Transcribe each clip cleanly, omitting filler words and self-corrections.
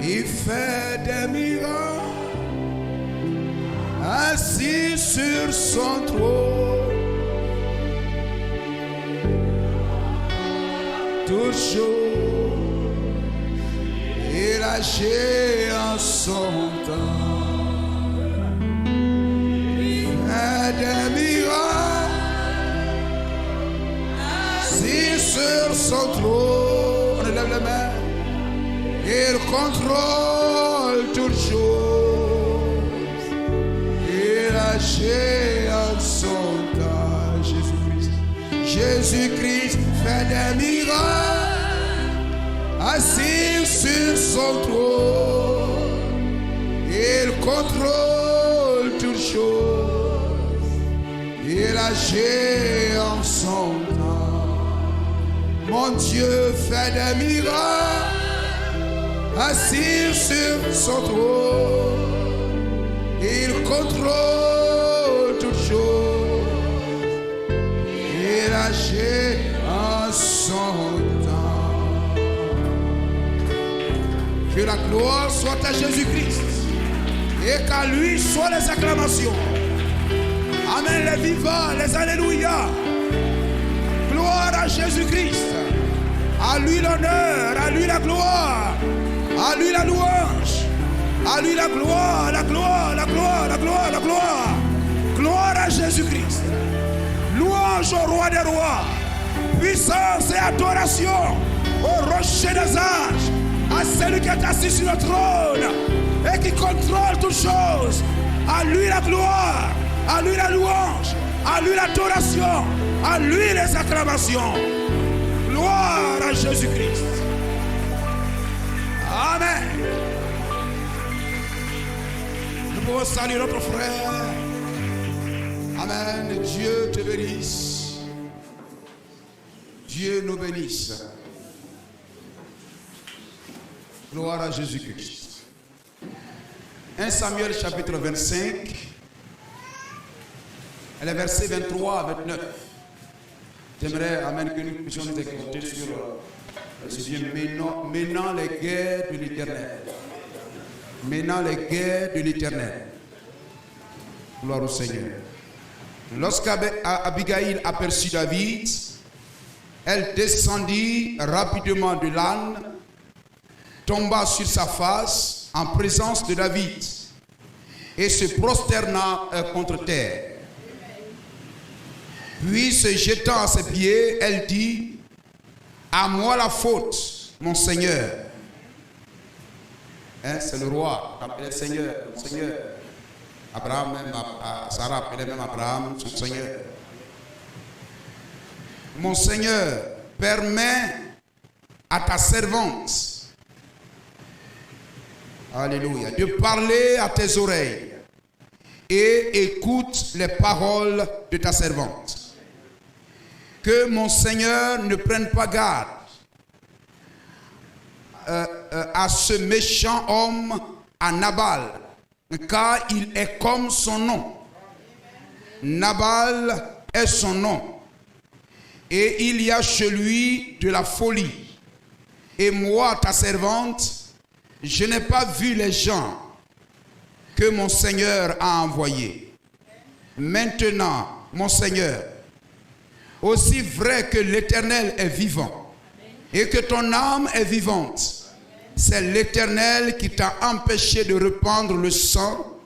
Il fait des miracles, assis sur son trône, toujours il agit en son temps. Il fait des miracles, assis sur son trône. On lève les mains. Il contrôle toutes choses. Il agit en son temps. Jésus-Christ. Jésus-Christ fait des miracles, assis sur son trône. Il contrôle toutes choses. Il agit en son temps. Mon Dieu fait des miracles, assis sur son trône, il contrôle toutes choses, il agit en son temps. Que la gloire soit à Jésus-Christ et qu'à lui soient les acclamations. Amen, les vivants, les alléluia. Gloire à Jésus-Christ. À lui l'honneur, à lui la gloire. À lui la louange, à lui la gloire, la gloire, la gloire, la gloire, la gloire. Gloire à Jésus-Christ. Louange au roi des rois. Puissance et adoration au rocher des anges, à celui qui est assis sur le trône et qui contrôle toutes choses. À lui la gloire, à lui la louange, à lui l'adoration, à lui les acclamations. Gloire à Jésus-Christ. Amen. Nous pouvons saluer notre frère. Amen. Dieu te bénisse. Dieu nous bénisse. Gloire à Jésus-Christ. 1 Samuel chapitre 25. Et les versets 23 à 29. J'aimerais, amen, que nous puissions nous écouter sur menant les guerres de l'Éternel. Menant les guerres de l'Éternel. Gloire au Seigneur. Lorsqu'Abigail aperçut David, elle descendit rapidement de l'âne, tomba sur sa face en présence de David et se prosterna contre terre. Puis se jetant à ses pieds, elle dit: à moi la faute, mon Seigneur. C'est le roi, appelé Seigneur, mon Seigneur. Abraham, même Sarah appelait même Abraham, son Seigneur. Mon Seigneur, permets à ta servante, alléluia, de parler à tes oreilles et écoute les paroles de ta servante. Que mon Seigneur ne prenne pas garde à ce méchant homme, à Nabal, car il est comme son nom. Nabal est son nom. Et il y a chez lui de la folie. Et moi, ta servante, je n'ai pas vu les gens que mon Seigneur a envoyés. Maintenant, mon Seigneur, aussi vrai que l'Éternel est vivant et que ton âme est vivante, c'est l'Éternel qui t'a empêché de répandre le sang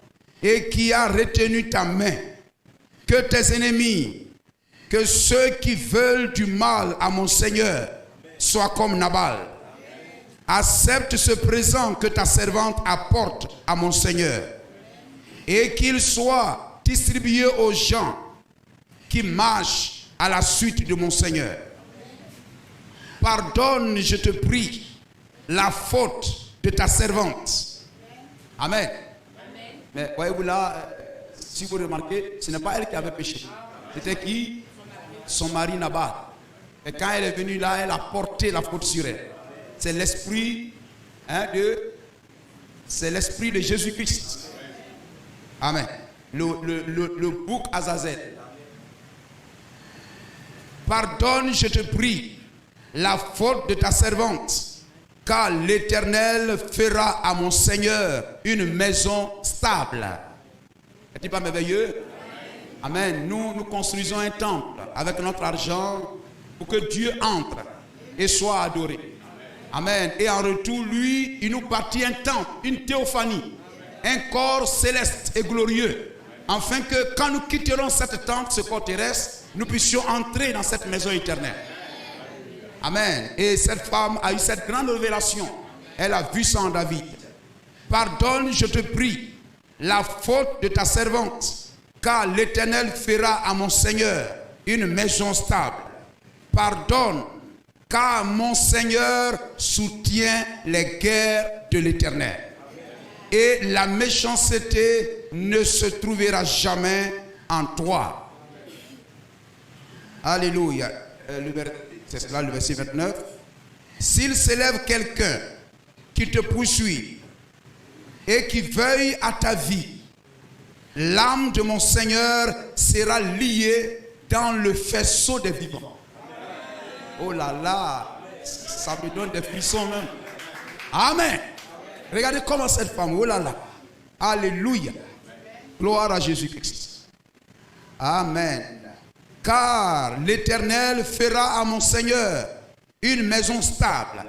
et qui a retenu ta main. Que tes ennemis, que ceux qui veulent du mal à mon Seigneur soient comme Nabal. Accepte ce présent que ta servante apporte à mon Seigneur et qu'il soit distribué aux gens qui marchent à la suite de mon Seigneur. Pardonne, je te prie, la faute de ta servante. Amen. Amen. Mais voyez-vous là, si vous remarquez, ce n'est pas elle qui avait péché. C'était qui? Son mari Nabal. Et quand elle est venue là, elle a porté la faute sur elle. C'est l'esprit c'est l'esprit de Jésus-Christ. Amen. Le bouc Azazel. Pardonne, je te prie, la faute de ta servante car l'Éternel fera à mon Seigneur une maison stable. Est-il pas merveilleux? Amen. Nous construisons un temple avec notre argent pour que Dieu entre et soit adoré. Amen. Et en retour, lui, il nous bâtit un temple, une théophanie, un corps céleste et glorieux, afin que quand nous quitterons cette temple, ce corps terrestre, nous puissions entrer dans cette maison éternelle. Amen. Et cette femme a eu cette grande révélation. Elle a vu ça en David. Pardonne, je te prie, la faute de ta servante, car l'Éternel fera à mon Seigneur une maison stable. Pardonne, car mon Seigneur soutient les guerres de l'Éternel. Et la méchanceté ne se trouvera jamais en toi. Alléluia. C'est cela le verset 29. S'il s'élève quelqu'un qui te poursuit et qui veuille à ta vie, l'âme de mon Seigneur sera liée dans le faisceau des vivants. Oh là là, ça me donne des frissons même. Amen. Regardez comment cette femme, oh là là. Alléluia. Gloire à Jésus-Christ. Amen. Car l'Éternel fera à mon Seigneur une maison stable.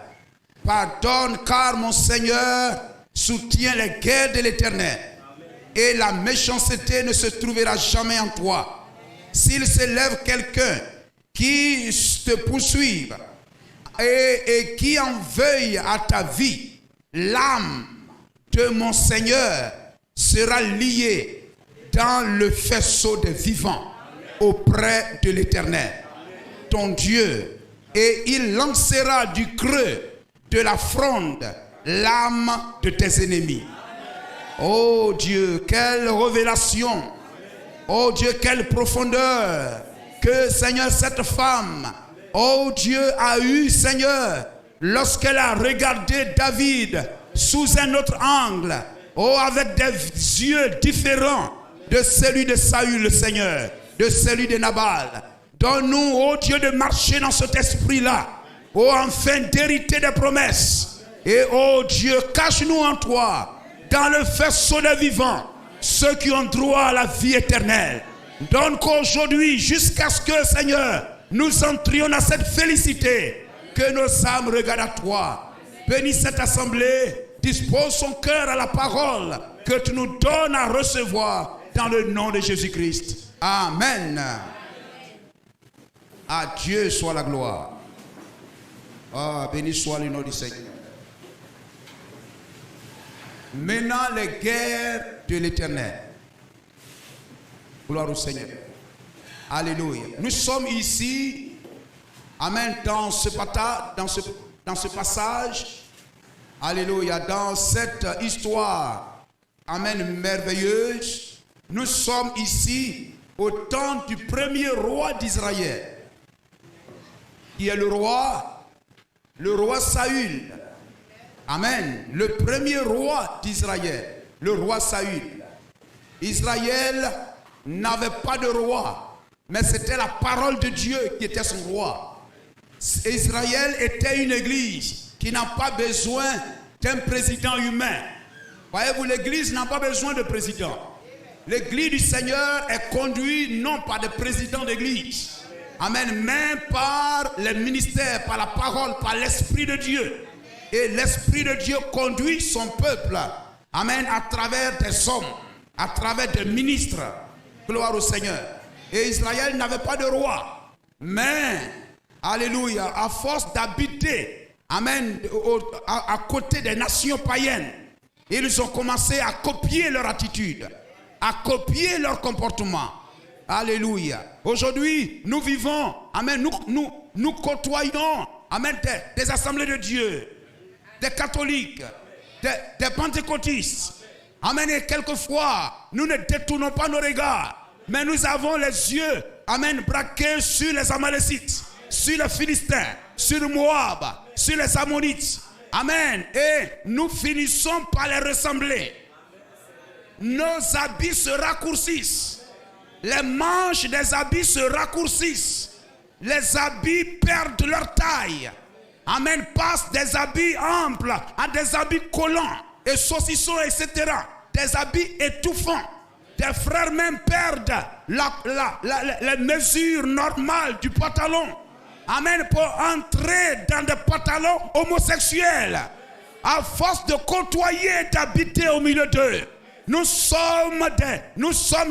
Pardonne, car mon Seigneur soutient les guerres de l'Éternel. Et la méchanceté ne se trouvera jamais en toi. S'il s'élève quelqu'un qui te poursuive et qui en veuille à ta vie, l'âme de mon Seigneur sera liée dans le faisceau des vivants auprès de l'Éternel, ton Dieu, et il lancera du creux de la fronde l'âme de tes ennemis. Oh Dieu, quelle révélation! Oh Dieu, quelle profondeur! Que Seigneur, cette femme, oh Dieu, a eu, Seigneur, lorsqu'elle a regardé David sous un autre angle, oh, avec des yeux différents de celui de Saül, le Seigneur, de celui de Nabal. Donne-nous, oh Dieu, de marcher dans cet esprit-là, oh, afin d'hériter des promesses. Et oh Dieu, cache-nous en toi, dans le faisceau des vivants, ceux qui ont droit à la vie éternelle. Donne qu'aujourd'hui, jusqu'à ce que, Seigneur, nous entrions dans cette félicité, que nos âmes regardent à toi. Bénis cette assemblée, dispose son cœur à la parole que tu nous donnes à recevoir dans le nom de Jésus-Christ. Amen. À Dieu soit la gloire. Ah, béni soit le nom du Seigneur. Maintenant, les guerres de l'Éternel. Gloire au Seigneur. Alléluia. Nous sommes ici, amen, dans ce passage, alléluia, dans cette histoire, amen, merveilleuse. Nous sommes ici au temps du premier roi d'Israël, qui est le roi Saül. Amen. Le premier roi d'Israël, le roi Saül. Israël n'avait pas de roi, mais c'était la parole de Dieu qui était son roi. Israël était une église qui n'a pas besoin d'un président humain. Voyez-vous, l'église n'a pas besoin de président. L'église du Seigneur est conduite non par des présidents d'église. Amen. Mais par les ministères, par la parole, par l'Esprit de Dieu. Et l'Esprit de Dieu conduit son peuple. Amen. À travers des hommes, à travers des ministres. Gloire au Seigneur. Et Israël n'avait pas de roi. Mais, alléluia, à force d'habiter, amen, à côté des nations païennes, ils ont commencé à copier leur attitude, à copier leur comportement. Alléluia. Aujourd'hui, nous vivons, amen, nous côtoyons, amen, des assemblées de Dieu, des catholiques, des pentecôtistes. Amen. Et quelquefois, nous ne détournons pas nos regards, mais nous avons les yeux, amen, braqués sur les Amalécites, sur les Philistins, sur Moab, sur les Ammonites. Amen. Et nous finissons par les ressembler. Nos habits se raccourcissent. Les manches des habits se raccourcissent. Les habits perdent leur taille. Amen, passe des habits amples à des habits collants et saucissons, etc. Des habits étouffants. Des frères même perdent la mesure normale du pantalon. Amen, pour entrer dans des pantalons homosexuels. À force de côtoyer et d'habiter au milieu d'eux. Nous sommes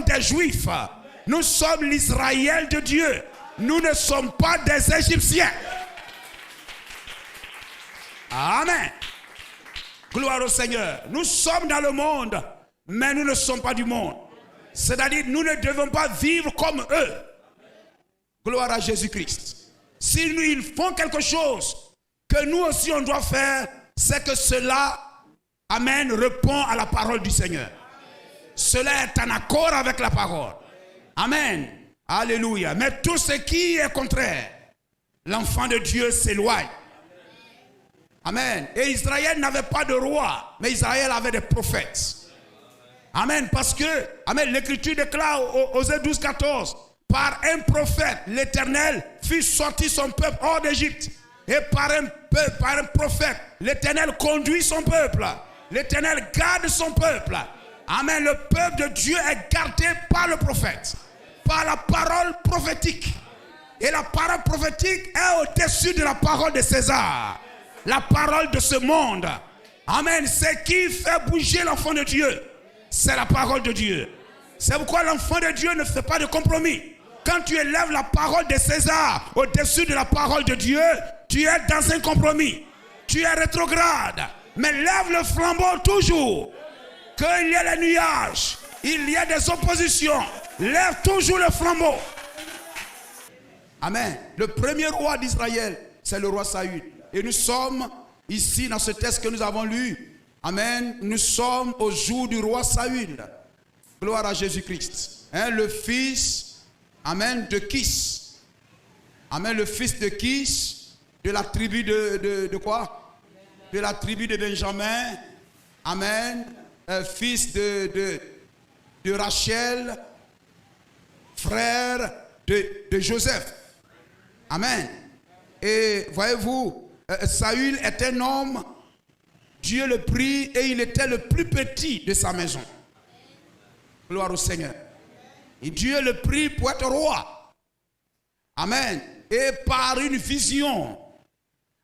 des Juifs. Nous sommes l'Israël de Dieu. Nous ne sommes pas des Égyptiens. Amen. Gloire au Seigneur. Nous sommes dans le monde, mais nous ne sommes pas du monde. C'est-à-dire, nous ne devons pas vivre comme eux. Gloire à Jésus-Christ. Si nous, ils font quelque chose que nous aussi on doit faire, c'est que cela, amen, répond à la parole du Seigneur. Cela est en accord avec la parole. Amen. Alléluia. Mais tout ce qui est contraire, l'enfant de Dieu s'éloigne. Amen. Et Israël n'avait pas de roi, mais Israël avait des prophètes. Amen. Parce que, amen, l'Écriture déclare aux 12, 14, par un prophète, l'Éternel fit sortir son peuple hors d'Égypte. Et par un prophète, l'Éternel conduit son peuple. L'Éternel garde son peuple. Amen. Le peuple de Dieu est gardé par le prophète, par la parole prophétique. Et la parole prophétique est au-dessus de la parole de César. La parole de ce monde. Amen. C'est qui fait bouger l'enfant de Dieu. C'est la parole de Dieu. C'est pourquoi l'enfant de Dieu ne fait pas de compromis. Quand tu élèves la parole de César au-dessus de la parole de Dieu, tu es dans un compromis. Tu es rétrograde. Mais lève le flambeau toujours. Qu'il y ait les nuages, il y a des oppositions. Lève toujours le flambeau. Amen. Le premier roi d'Israël, c'est le roi Saül. Et nous sommes ici dans ce texte que nous avons lu. Amen. Nous sommes au jour du roi Saül. Gloire à Jésus-Christ. Hein, le fils, amen, de Kis. Amen, le fils de Kis, de la tribu de quoi? De la tribu de Benjamin. Amen. Fils de Rachel, frère de Joseph. Amen. Et voyez-vous, Saül est un homme, Dieu le prit et il était le plus petit de sa maison. Gloire au Seigneur. Et Dieu le prit pour être roi. Amen. Et par une vision,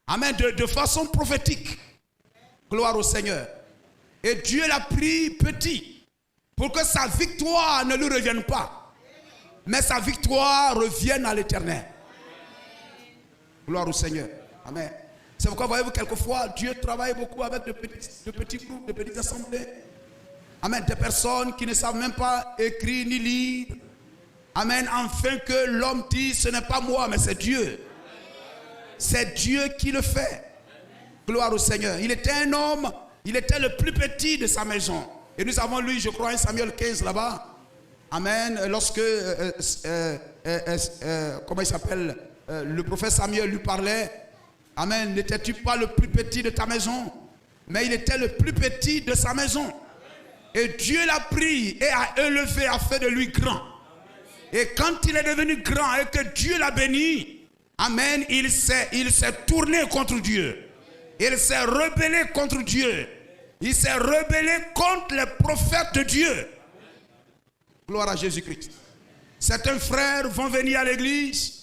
amen, de façon prophétique. Gloire au Seigneur. Et Dieu l'a pris petit pour que sa victoire ne lui revienne pas, mais sa victoire revienne à l'Éternel. Gloire au Seigneur. Amen. C'est pourquoi, voyez-vous, quelquefois, Dieu travaille beaucoup avec de petits groupes, de petites assemblées. Amen. Des personnes qui ne savent même pas écrire ni lire. Amen. Afin que l'homme dise, ce n'est pas moi, mais c'est Dieu. C'est Dieu qui le fait. Gloire au Seigneur. Il était un homme, il était le plus petit de sa maison. Et nous avons lu, je crois, 1 Samuel 15 là-bas. Amen. Lorsque, comment il s'appelle, le prophète Samuel lui parlait. Amen. N'étais-tu pas le plus petit de ta maison? Mais il était le plus petit de sa maison. Et Dieu l'a pris et a élevé, a fait de lui grand. Et quand il est devenu grand et que Dieu l'a béni, amen, il s'est tourné contre Dieu. Il s'est rebellé contre Dieu. Il s'est rebellé contre les prophètes de Dieu. Gloire à Jésus-Christ. Certains frères vont venir à l'église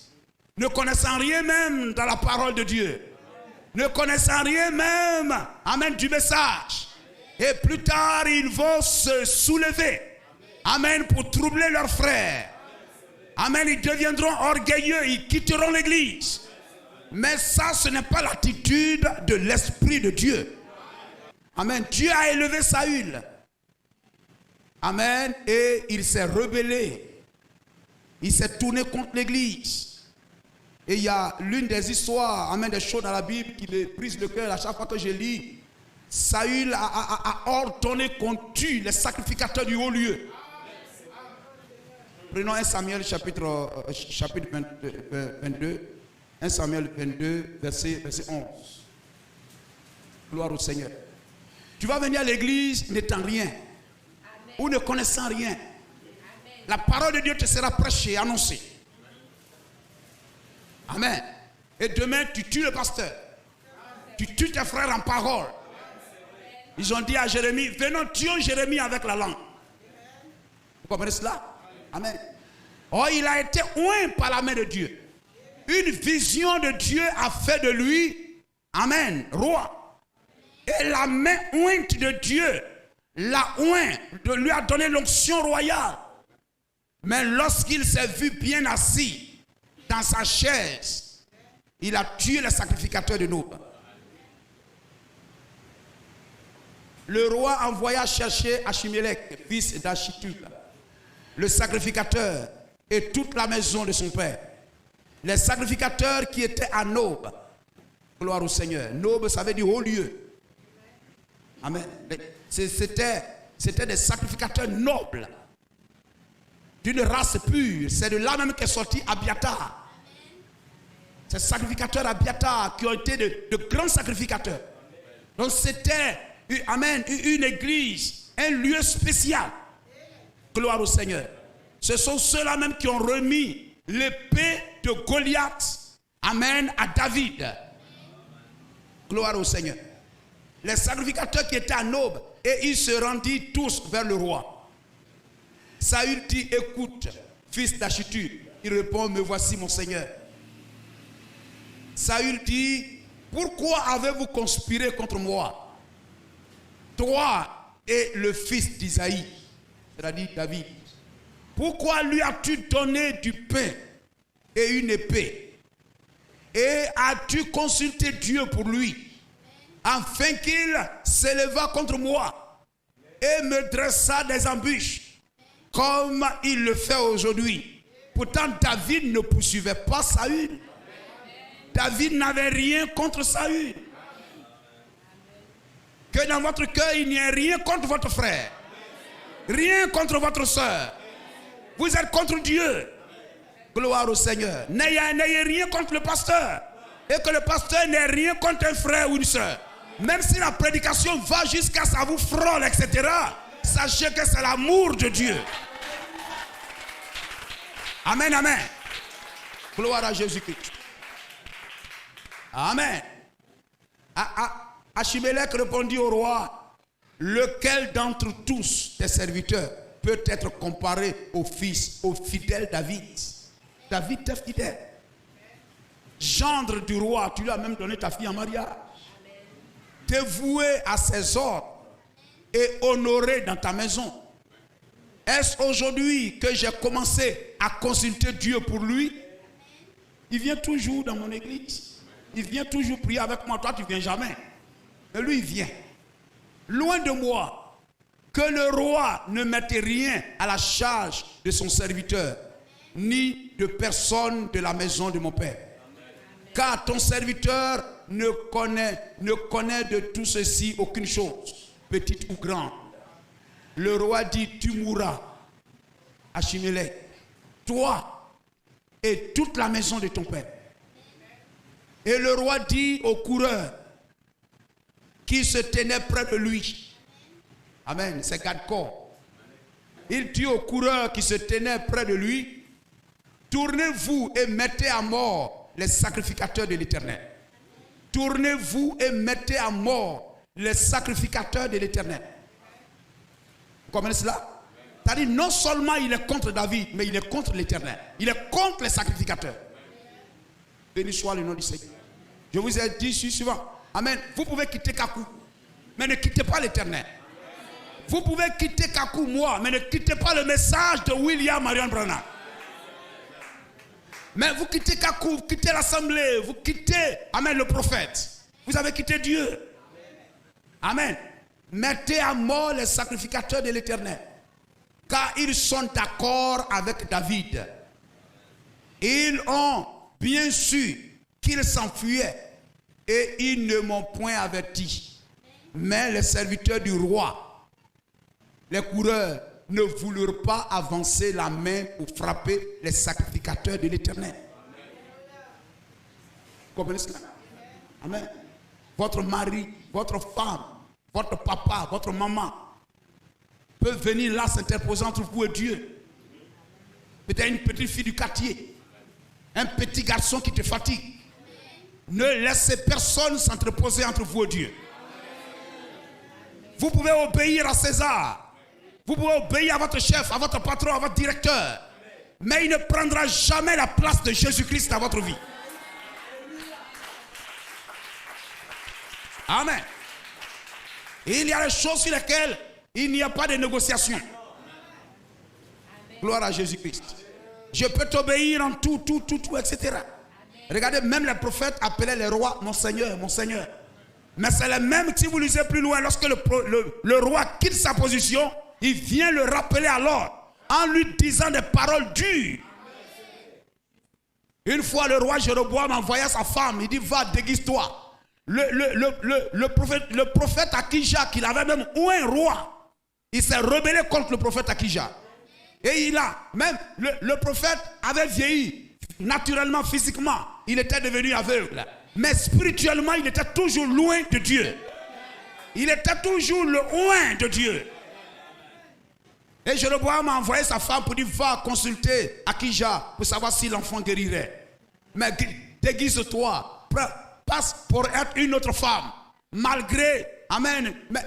ne connaissant rien même dans la parole de Dieu. Ne connaissant rien même, amen, du message. Et plus tard, ils vont se soulever. Amen, pour troubler leurs frères. Amen, ils deviendront orgueilleux, ils quitteront l'église. Mais ça, ce n'est pas l'attitude de l'Esprit de Dieu. Amen. Dieu a élevé Saül. Amen. Et il s'est rebellé. Il s'est tourné contre l'église. Et il y a l'une des histoires, amen, des choses dans la Bible qui me brise le cœur à chaque fois que je lis. Saül a ordonné qu'on tue les sacrificateurs du haut lieu. Prenons 1 Samuel chapitre 22. 1 Samuel 22, verset 11. Gloire au Seigneur. Tu vas venir à l'église n'étant rien. Amen. Ou ne connaissant rien. Amen. La parole de Dieu te sera prêchée, annoncée. Amen. Et demain, tu tues le pasteur. tu tues tes frères en parole. Ils ont dit à Jérémie, venons, tuons Jérémie avec la langue. Vous comprenez cela? Amen. Oh, il a été oint par la main de Dieu. Une vision de Dieu a fait de lui, amen, roi. Et la main ointe de Dieu l'a oint, lui a donné l'onction royale. Mais lorsqu'il s'est vu bien assis dans sa chaise, il a tué le sacrificateur de Nob. Le roi envoya chercher Achimélec, fils d'Achitub, le sacrificateur, et toute la maison de son père. Les sacrificateurs qui étaient à Nob, gloire au Seigneur. Nob, ça veut dire haut lieu. Amen. C'était des sacrificateurs nobles, d'une race pure. C'est de là même qu'est sorti Abiatar. Ces sacrificateurs Abiatar qui ont été de grands sacrificateurs. Donc c'était, amen, une église, un lieu spécial. Gloire au Seigneur. Ce sont ceux-là même qui ont remis l'épée de Goliath, amen, à David. Gloire au Seigneur. Les sacrificateurs qui étaient à Nob, et ils se rendirent tous vers le roi. Saül dit, écoute, fils d'Achitub. Il répond, me voici mon Seigneur. Saül dit, pourquoi avez-vous conspiré contre moi? Toi et le fils d'Isaïe, c'est-à-dire David. Pourquoi lui as-tu donné du pain et une épée? Et as-tu consulté Dieu pour lui, afin qu'il s'éleva contre moi et me dressa des embûches, comme il le fait aujourd'hui? Pourtant, David ne poursuivait pas Saül. David n'avait rien contre Saül. Que dans votre cœur, il n'y ait rien contre votre frère, rien contre votre soeur. Vous êtes contre Dieu. Gloire au Seigneur. N'ayez rien contre le pasteur. Et que le pasteur n'ait rien contre un frère ou une soeur. Même si la prédication va jusqu'à ça vous frôle, etc. Sachez que c'est l'amour de Dieu. Amen, amen. Gloire à Jésus-Christ. Amen. Achimélec répondit au roi, lequel d'entre tous tes serviteurs peut être comparé au fidèle David? David est fidèle. Gendre du roi, tu lui as même donné ta fille en mariage. Dévoué à ses ordres et honoré dans ta maison. Est-ce aujourd'hui que j'ai commencé à consulter Dieu pour lui? Il vient toujours dans mon église. Il vient toujours prier avec moi. Toi, tu ne viens jamais. Mais lui, il vient. Loin de moi que le roi ne mette rien à la charge de son serviteur, ni de personne de la maison de mon père. Car ton serviteur ne connaît de tout ceci aucune chose, petite ou grande. Le roi dit, tu mourras, Achimélec, toi et toute la maison de ton père. Et le roi dit au coureur qui se tenait près de lui, amen, c'est Gad-Kor. Il dit au coureur qui se tenait près de lui, tournez-vous et mettez à mort les sacrificateurs de l'Éternel. Tournez-vous et mettez à mort les sacrificateurs de l'Éternel. Vous comprenez cela? C'est-à-dire, non seulement il est contre David, mais il est contre l'Éternel. Il est contre les sacrificateurs. Béni soit le nom du Seigneur. Je vous ai dit souvent, amen, vous pouvez quitter Kakou, mais ne quittez pas l'Éternel. Vous pouvez quitter Kakou, moi, mais ne quittez pas le message de William Marion Branham. Mais vous quittez Kakou, vous quittez l'assemblée, vous quittez, amen, le prophète. Vous avez quitté Dieu. Amen. Mettez à mort les sacrificateurs de l'Éternel, car ils sont d'accord avec David. Ils ont bien su qu'ils s'enfuyaient et ils ne m'ont point averti. Mais les serviteurs du roi, les coureurs, ne voulurent pas avancer la main pour frapper les sacrificateurs de l'Éternel. Vous comprenez cela? Amen. Votre mari, votre femme, votre papa, votre maman peuvent venir là s'interposer entre vous et Dieu. Peut-être une petite fille du quartier, un petit garçon qui te fatigue. Ne laissez personne s'entreposer entre vous et Dieu. Vous pouvez obéir à César. Vous pouvez obéir à votre chef, à votre patron, à votre directeur. Mais il ne prendra jamais la place de Jésus-Christ dans votre vie. Amen. Et il y a des choses sur lesquelles il n'y a pas de négociation. Gloire à Jésus-Christ. Je peux t'obéir en tout, etc. Regardez, même les prophètes appelaient les rois mon Seigneur, mon Seigneur. Mais c'est le même, si vous lisez plus loin, lorsque le roi quitte sa position, il vient le rappeler alors, en lui disant des paroles dures. Une fois, le roi Jéroboam envoya sa femme, il dit, va, déguise-toi. Le prophète Akija, qu'il avait même un roi, il s'est rebellé contre le prophète Akija. Et même le prophète avait vieilli, naturellement, physiquement, il était devenu aveugle. Mais spirituellement, il était toujours loin de Dieu. Il était toujours loin de Dieu. Et Jéroboam a envoyé sa femme pour dire, va consulter Akija pour savoir si l'enfant guérirait. Mais déguise-toi, passe pour être une autre femme. Malgré, amen, mais,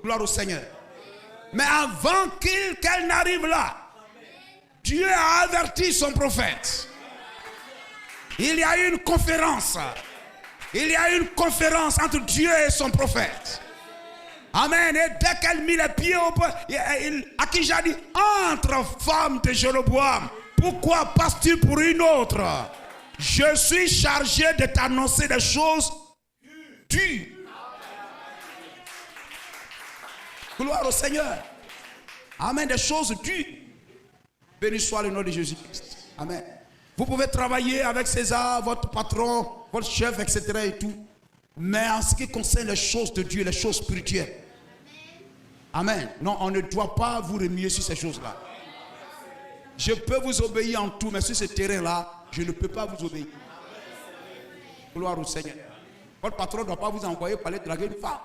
gloire au Seigneur. Mais avant qu'elle n'arrive là, Dieu a averti son prophète. Il y a eu une conférence. Il y a eu une conférence entre Dieu et son prophète. Amen. Et dès qu'elle mit les pieds au peuple, Akija dit, entre femme de Jéroboam, pourquoi passes-tu pour une autre? Je suis chargé de t'annoncer des choses dures. Gloire au Seigneur. Amen. Des choses dures. Béni soit le nom de Jésus-Christ. Amen. Vous pouvez travailler avec César, votre patron, votre chef, etc. et tout. Mais en ce qui concerne les choses de Dieu, les choses spirituelles. Amen. Non, on ne doit pas vous remuer sur ces choses-là. Je peux vous obéir en tout, mais sur ce terrain-là, je ne peux pas vous obéir. Gloire au Seigneur. Votre patron ne doit pas vous envoyer pour aller draguer une femme.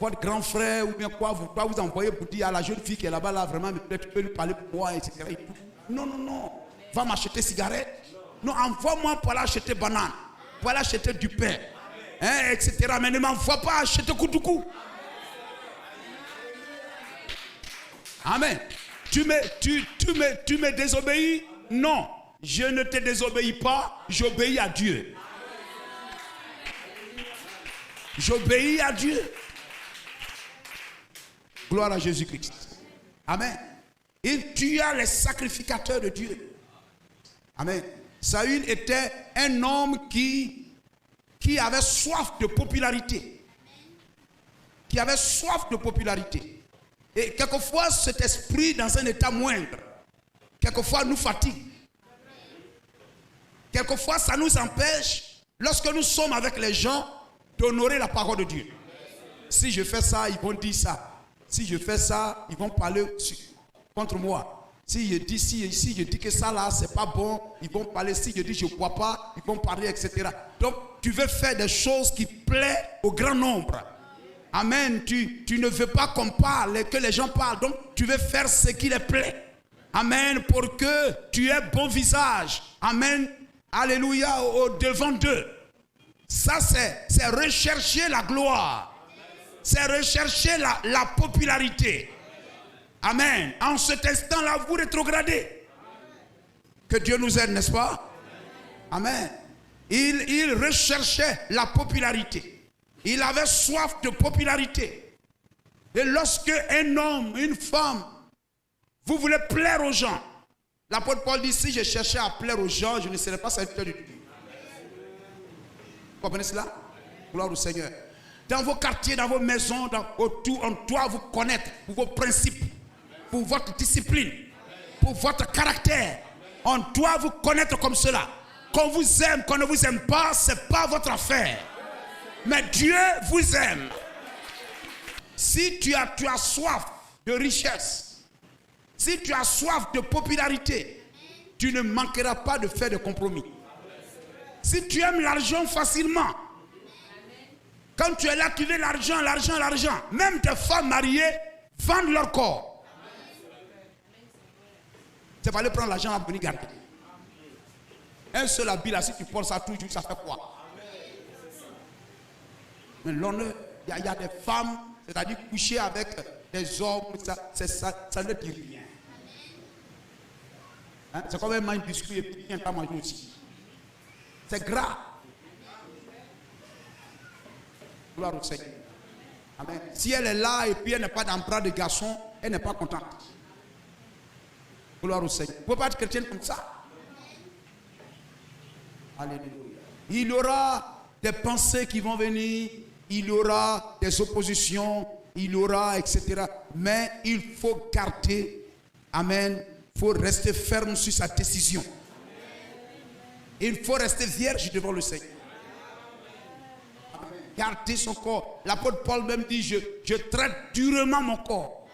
Votre grand frère ou bien quoi, vous doit vous envoyer pour dire à la jeune fille qui est là-bas, là, vraiment, tu peux lui parler pour moi, etc. Et tout. Non, non, non. Va m'acheter cigarette. Non, envoie-moi pour aller acheter banane, pour aller acheter du pain, hein, etc. Mais ne m'envoie pas acheter koutoukou. Amen. Tu me désobéis? Non. Je ne te désobéis pas, j'obéis à Dieu. J'obéis à Dieu. Gloire à Jésus-Christ. Amen. Il tua les sacrificateurs de Dieu. Amen. Saül était un homme qui avait soif de popularité. Qui avait soif de popularité. Et quelquefois, cet esprit dans un état moindre, quelquefois nous fatigue. Quelquefois, ça nous empêche, lorsque nous sommes avec les gens, d'honorer la parole de Dieu. Si je fais ça, ils vont dire ça. Si je fais ça, ils vont parler contre moi. Si je dis que ça là, c'est pas bon, ils vont parler. Si je dis je ne bois pas, ils vont parler, etc. Donc, tu veux faire des choses qui plaisent au grand nombre. Amen. Tu ne veux pas qu'on parle, que les gens parlent. Donc, tu veux faire ce qui les plaît. Amen. Pour que tu aies bon visage. Amen. Alléluia. Au devant d'eux. Ça, c'est rechercher la gloire. C'est rechercher la popularité. Amen. En cet instant-là, vous rétrogradez. Que Dieu nous aide, n'est-ce pas? Amen. Il recherchait la popularité. Il avait soif de popularité. Et lorsque un homme, une femme, vous voulez plaire aux gens, l'apôtre Paul dit, si je cherchais à plaire aux gens, je ne serais pas serviteur du tout. Vous comprenez cela? Gloire au Seigneur. Dans vos quartiers, dans vos maisons, autour, on doit vous connaître pour vos principes, pour votre discipline, pour votre caractère. On doit vous connaître comme cela. Qu'on vous aime, qu'on ne vous aime pas, ce n'est pas votre affaire. Mais Dieu vous aime. Si tu as soif de richesse, si tu as soif de popularité, tu ne manqueras pas de faire des compromis. Si tu aimes l'argent facilement, quand tu es là, tu veux l'argent. Même des femmes mariées vendent leur corps. C'est pas aller prendre l'argent à venir garder. Un seul habit là, si tu portes ça toujours, ça fait quoi? Mais l'honneur, il y a des femmes, c'est-à-dire coucher avec des hommes, ça ne dit rien. Hein? C'est comme un mange biscuit et puis vient pas manger aussi. C'est grave. Gloire au Seigneur. Amen. Si elle est là et puis elle n'est pas dans le bras de garçon, elle n'est pas contente. Gloire au Seigneur. Vous ne pouvez pas être chrétienne comme ça. Alléluia. Il y aura des pensées qui vont venir, il y aura des oppositions, il y aura, etc. Mais il faut garder, amen, il faut rester ferme sur sa décision. Il faut rester vierge devant le Seigneur. Garder son corps. L'apôtre Paul même dit, je traite durement mon corps.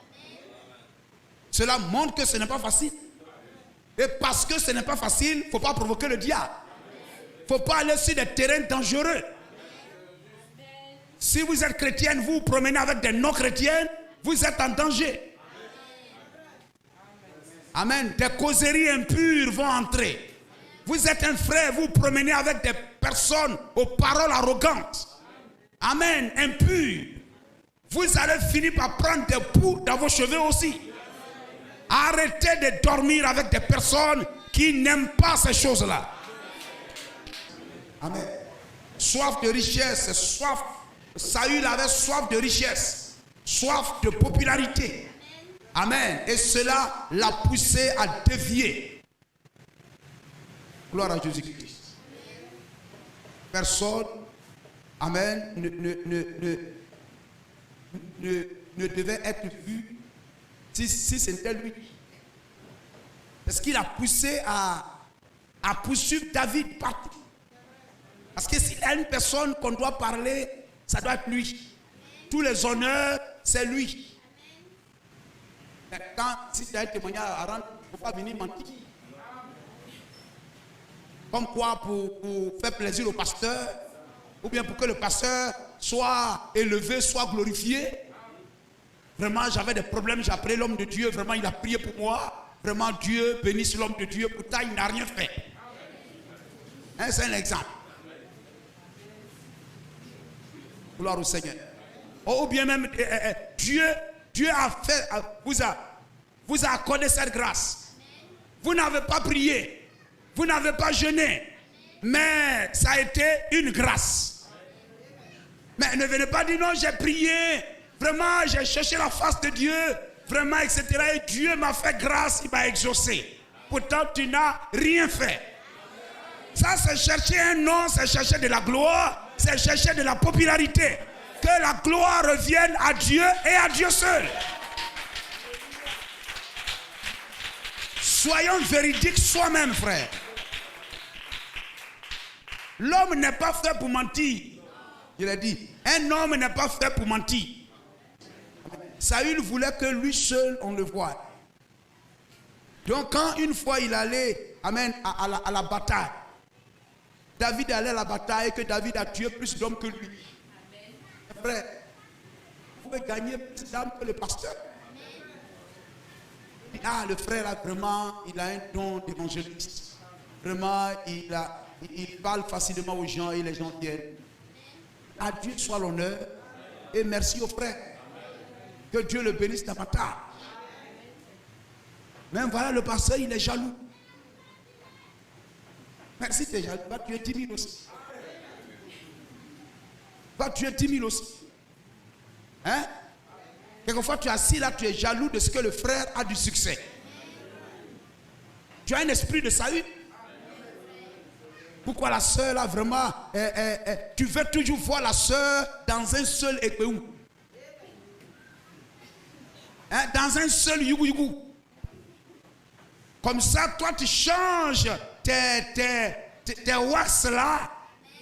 Cela montre que ce n'est pas facile. Et parce que ce n'est pas facile, il ne faut pas provoquer le diable. Il ne faut pas aller sur des terrains dangereux. Si vous êtes chrétienne, vous vous promenez avec des non-chrétiennes, vous êtes en danger. Amen. Des causeries impures vont entrer. Vous êtes un frère, vous vous promenez avec des personnes aux paroles arrogantes. Amen. Impures. Vous allez finir par prendre des poux dans vos cheveux aussi. Arrêtez de dormir avec des personnes qui n'aiment pas ces choses-là. Amen. Soif de richesse, soif. Saül avait soif de richesse, soif de popularité. Amen. Et cela l'a poussé à dévier. Gloire à Jésus-Christ. Personne, amen, ne devait être vu si c'était lui. Parce qu'il a poussé à poursuivre David partout. Parce que s'il y a une personne qu'on doit parler, ça doit être lui. Tous les honneurs, c'est lui. Mais si tu as un témoignage à rendre, il ne faut pas venir mentir. Comme quoi, pour faire plaisir au pasteur, ou bien pour que le pasteur soit élevé, soit glorifié. Vraiment, j'avais des problèmes, j'ai appelé l'homme de Dieu, vraiment, il a prié pour moi. Vraiment, Dieu bénisse l'homme de Dieu, pourtant, il n'a rien fait. Hein, c'est un exemple. Gloire au Seigneur. Ou bien même, Dieu a fait, vous a accordé cette grâce. Vous n'avez pas prié, vous n'avez pas jeûné, mais ça a été une grâce. Mais ne venez pas dire non, j'ai prié, vraiment, j'ai cherché la face de Dieu, vraiment, etc. Et Dieu m'a fait grâce, il m'a exaucé. Pourtant, tu n'as rien fait. Ça, c'est chercher un nom, c'est chercher de la gloire. C'est chercher de la popularité. Que la gloire revienne à Dieu et à Dieu seul. Soyons véridiques soi-même, frère. L'homme n'est pas fait pour mentir. Je l'ai dit. Un homme n'est pas fait pour mentir. Saül voulait que lui seul, on le voie. Donc, quand une fois il allait, amen, à la bataille, David allait à la bataille et que David a tué plus d'hommes que lui. Frère, vous pouvez gagner plus d'âmes que le pasteur. Ah, le frère a vraiment, il a un don d'évangéliste. Vraiment, il parle facilement aux gens et les gens viennent. À Dieu soit l'honneur et merci au frère. Que Dieu le bénisse davantage. Même voilà, le pasteur, il est jaloux. Merci, tu es jaloux. Bah, tu es timide aussi. Bah, tu es timide aussi. Hein? Quelquefois, tu es assis là, tu es jaloux de ce que le frère a du succès. Tu as un esprit de salut. Pourquoi la soeur là, vraiment, tu veux toujours voir la soeur dans un seul épeou. Hein? Dans un seul yougou. Comme ça, toi, tu changes tes wax là,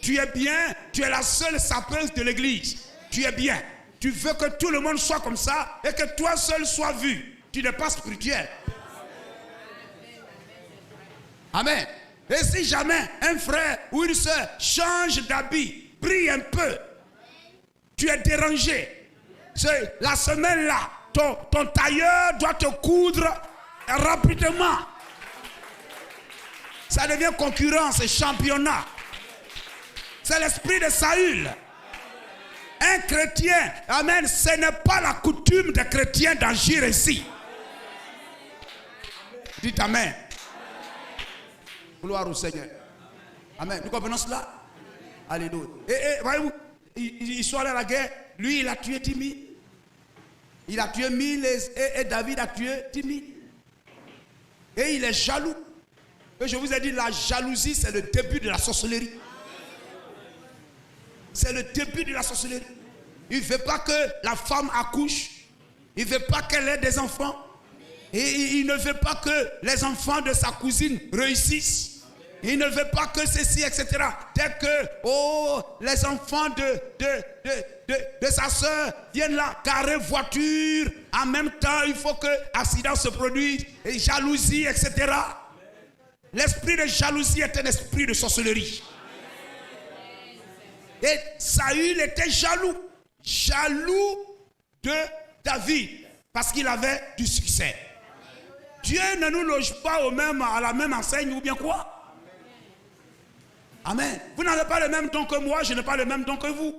tu es bien, tu es la seule sapeuse de l'église. Tu es bien. Tu veux que tout le monde soit comme ça et que toi seul sois vu. Tu n'es pas spirituel. Amen. Et si jamais un frère ou une soeur change d'habit, brille un peu, tu es dérangé. La semaine là, ton tailleur doit te coudre rapidement. Ça devient concurrence et championnat. C'est l'esprit de Saül. Un chrétien, amen, ce n'est pas la coutume des chrétiens d'agir ainsi. Dites amen. Gloire au Seigneur. Amen. Nous comprenons cela? Alléluia. Et voyez-vous, ils sont allés à la guerre. Lui, il a tué 10 000. Il a tué 1000 et David a tué 10 000. Et il est jaloux. Et je vous ai dit, la jalousie, c'est le début de la sorcellerie. C'est le début de la sorcellerie. Il ne veut pas que la femme accouche. Il ne veut pas qu'elle ait des enfants. Et il ne veut pas que les enfants de sa cousine réussissent. Il ne veut pas que ceci, etc. Dès que les enfants de sa soeur viennent là, carré voiture, en même temps, il faut que accident se produise, et jalousie, etc. L'esprit de jalousie est un esprit de sorcellerie. Et Saül était jaloux de David, parce qu'il avait du succès. Dieu ne nous loge pas à la même enseigne ou bien quoi? Amen. Vous n'avez pas le même don que moi, je n'ai pas le même don que vous.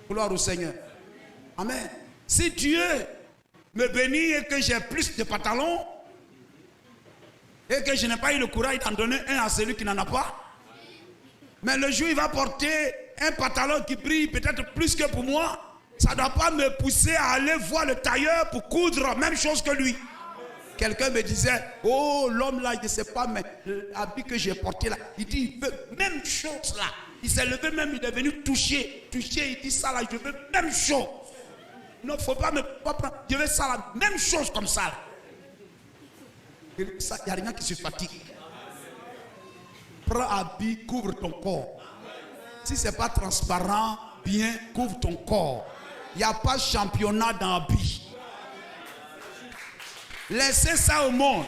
Gloire au Seigneur. Amen. Si Dieu me bénit et que j'ai plus de pantalons et que je n'ai pas eu le courage d'en donner un à celui qui n'en a pas, mais le jour où il va porter un pantalon qui brille peut-être plus que pour moi, ça ne doit pas me pousser à aller voir le tailleur pour coudre même chose que lui. Quelqu'un me disait, oh l'homme là, il ne sait pas, mais l'habit que j'ai porté là, il dit, il veut même chose là. Il s'est levé même, il est venu toucher, il dit ça là, je veux même chose. Non, il ne faut pas me prendre, je veux ça là, même chose comme ça là. Il n'y a rien qui se fatigue. Prends habit, couvre ton corps. Si ce n'est pas transparent, bien, couvre ton corps. Il n'y a pas championnat dans habit. Laissez ça au monde.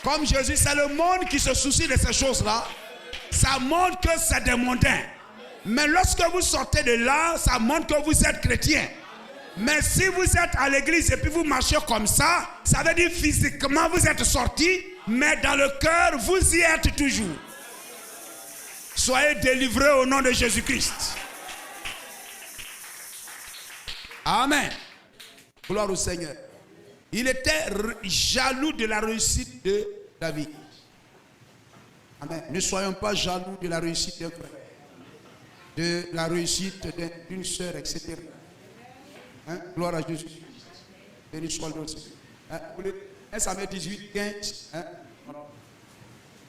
Comme Jésus, c'est le monde qui se soucie de ces choses-là. Ça montre que c'est des mondains. Mais lorsque vous sortez de là, ça montre que vous êtes chrétien. Mais si vous êtes à l'église et puis vous marchez comme ça, ça veut dire physiquement vous êtes sorti, mais dans le cœur, vous y êtes toujours. Soyez délivrés au nom de Jésus-Christ. Amen. Gloire au Seigneur. Il était jaloux de la réussite de David. Amen. Ne soyons pas jaloux de la réussite d'un frère, de la réussite d'une soeur, etc. Hein? Gloire à Jésus. Béni soit le nom de Dieu. 1 Samuel 18, 15. Hein?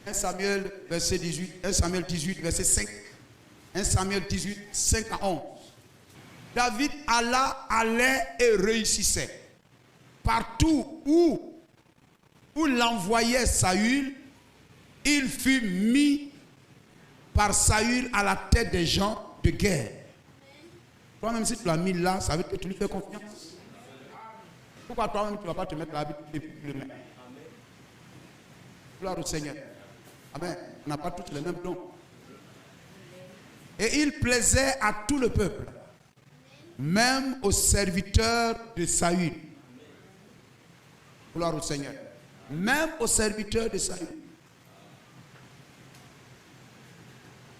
1 Samuel verset 18. 1 Samuel 18, verset 5. 1 Samuel 18, 5 à 11. David allait et réussissait. Partout où l'envoyait Saül, il fut mis par Saül à la tête des gens de guerre. Toi-même, si tu l'as mis là, ça veut dire que tu lui fais confiance. Pourquoi toi-même, tu ne vas pas te mettre là et puis le mettre? Gloire au Seigneur. Amen. On n'a pas tous les mêmes dons. Et il plaisait à tout le peuple, même aux serviteurs de Saül. Gloire au Seigneur. Même aux serviteurs de Saül.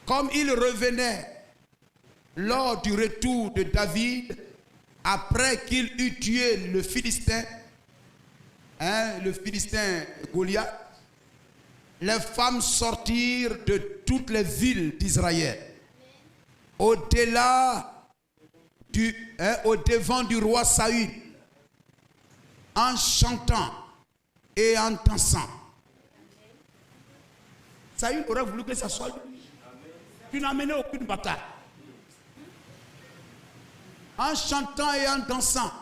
Comme il revenait lors du retour de David, après qu'il eut tué le Philistin Goliath, les femmes sortirent de toutes les villes d'Israël, au-delà au devant du roi Saül, en chantant et en dansant. Saül aurait voulu que ça soit lui. Tu n'as mené aucune bataille. En chantant et en dansant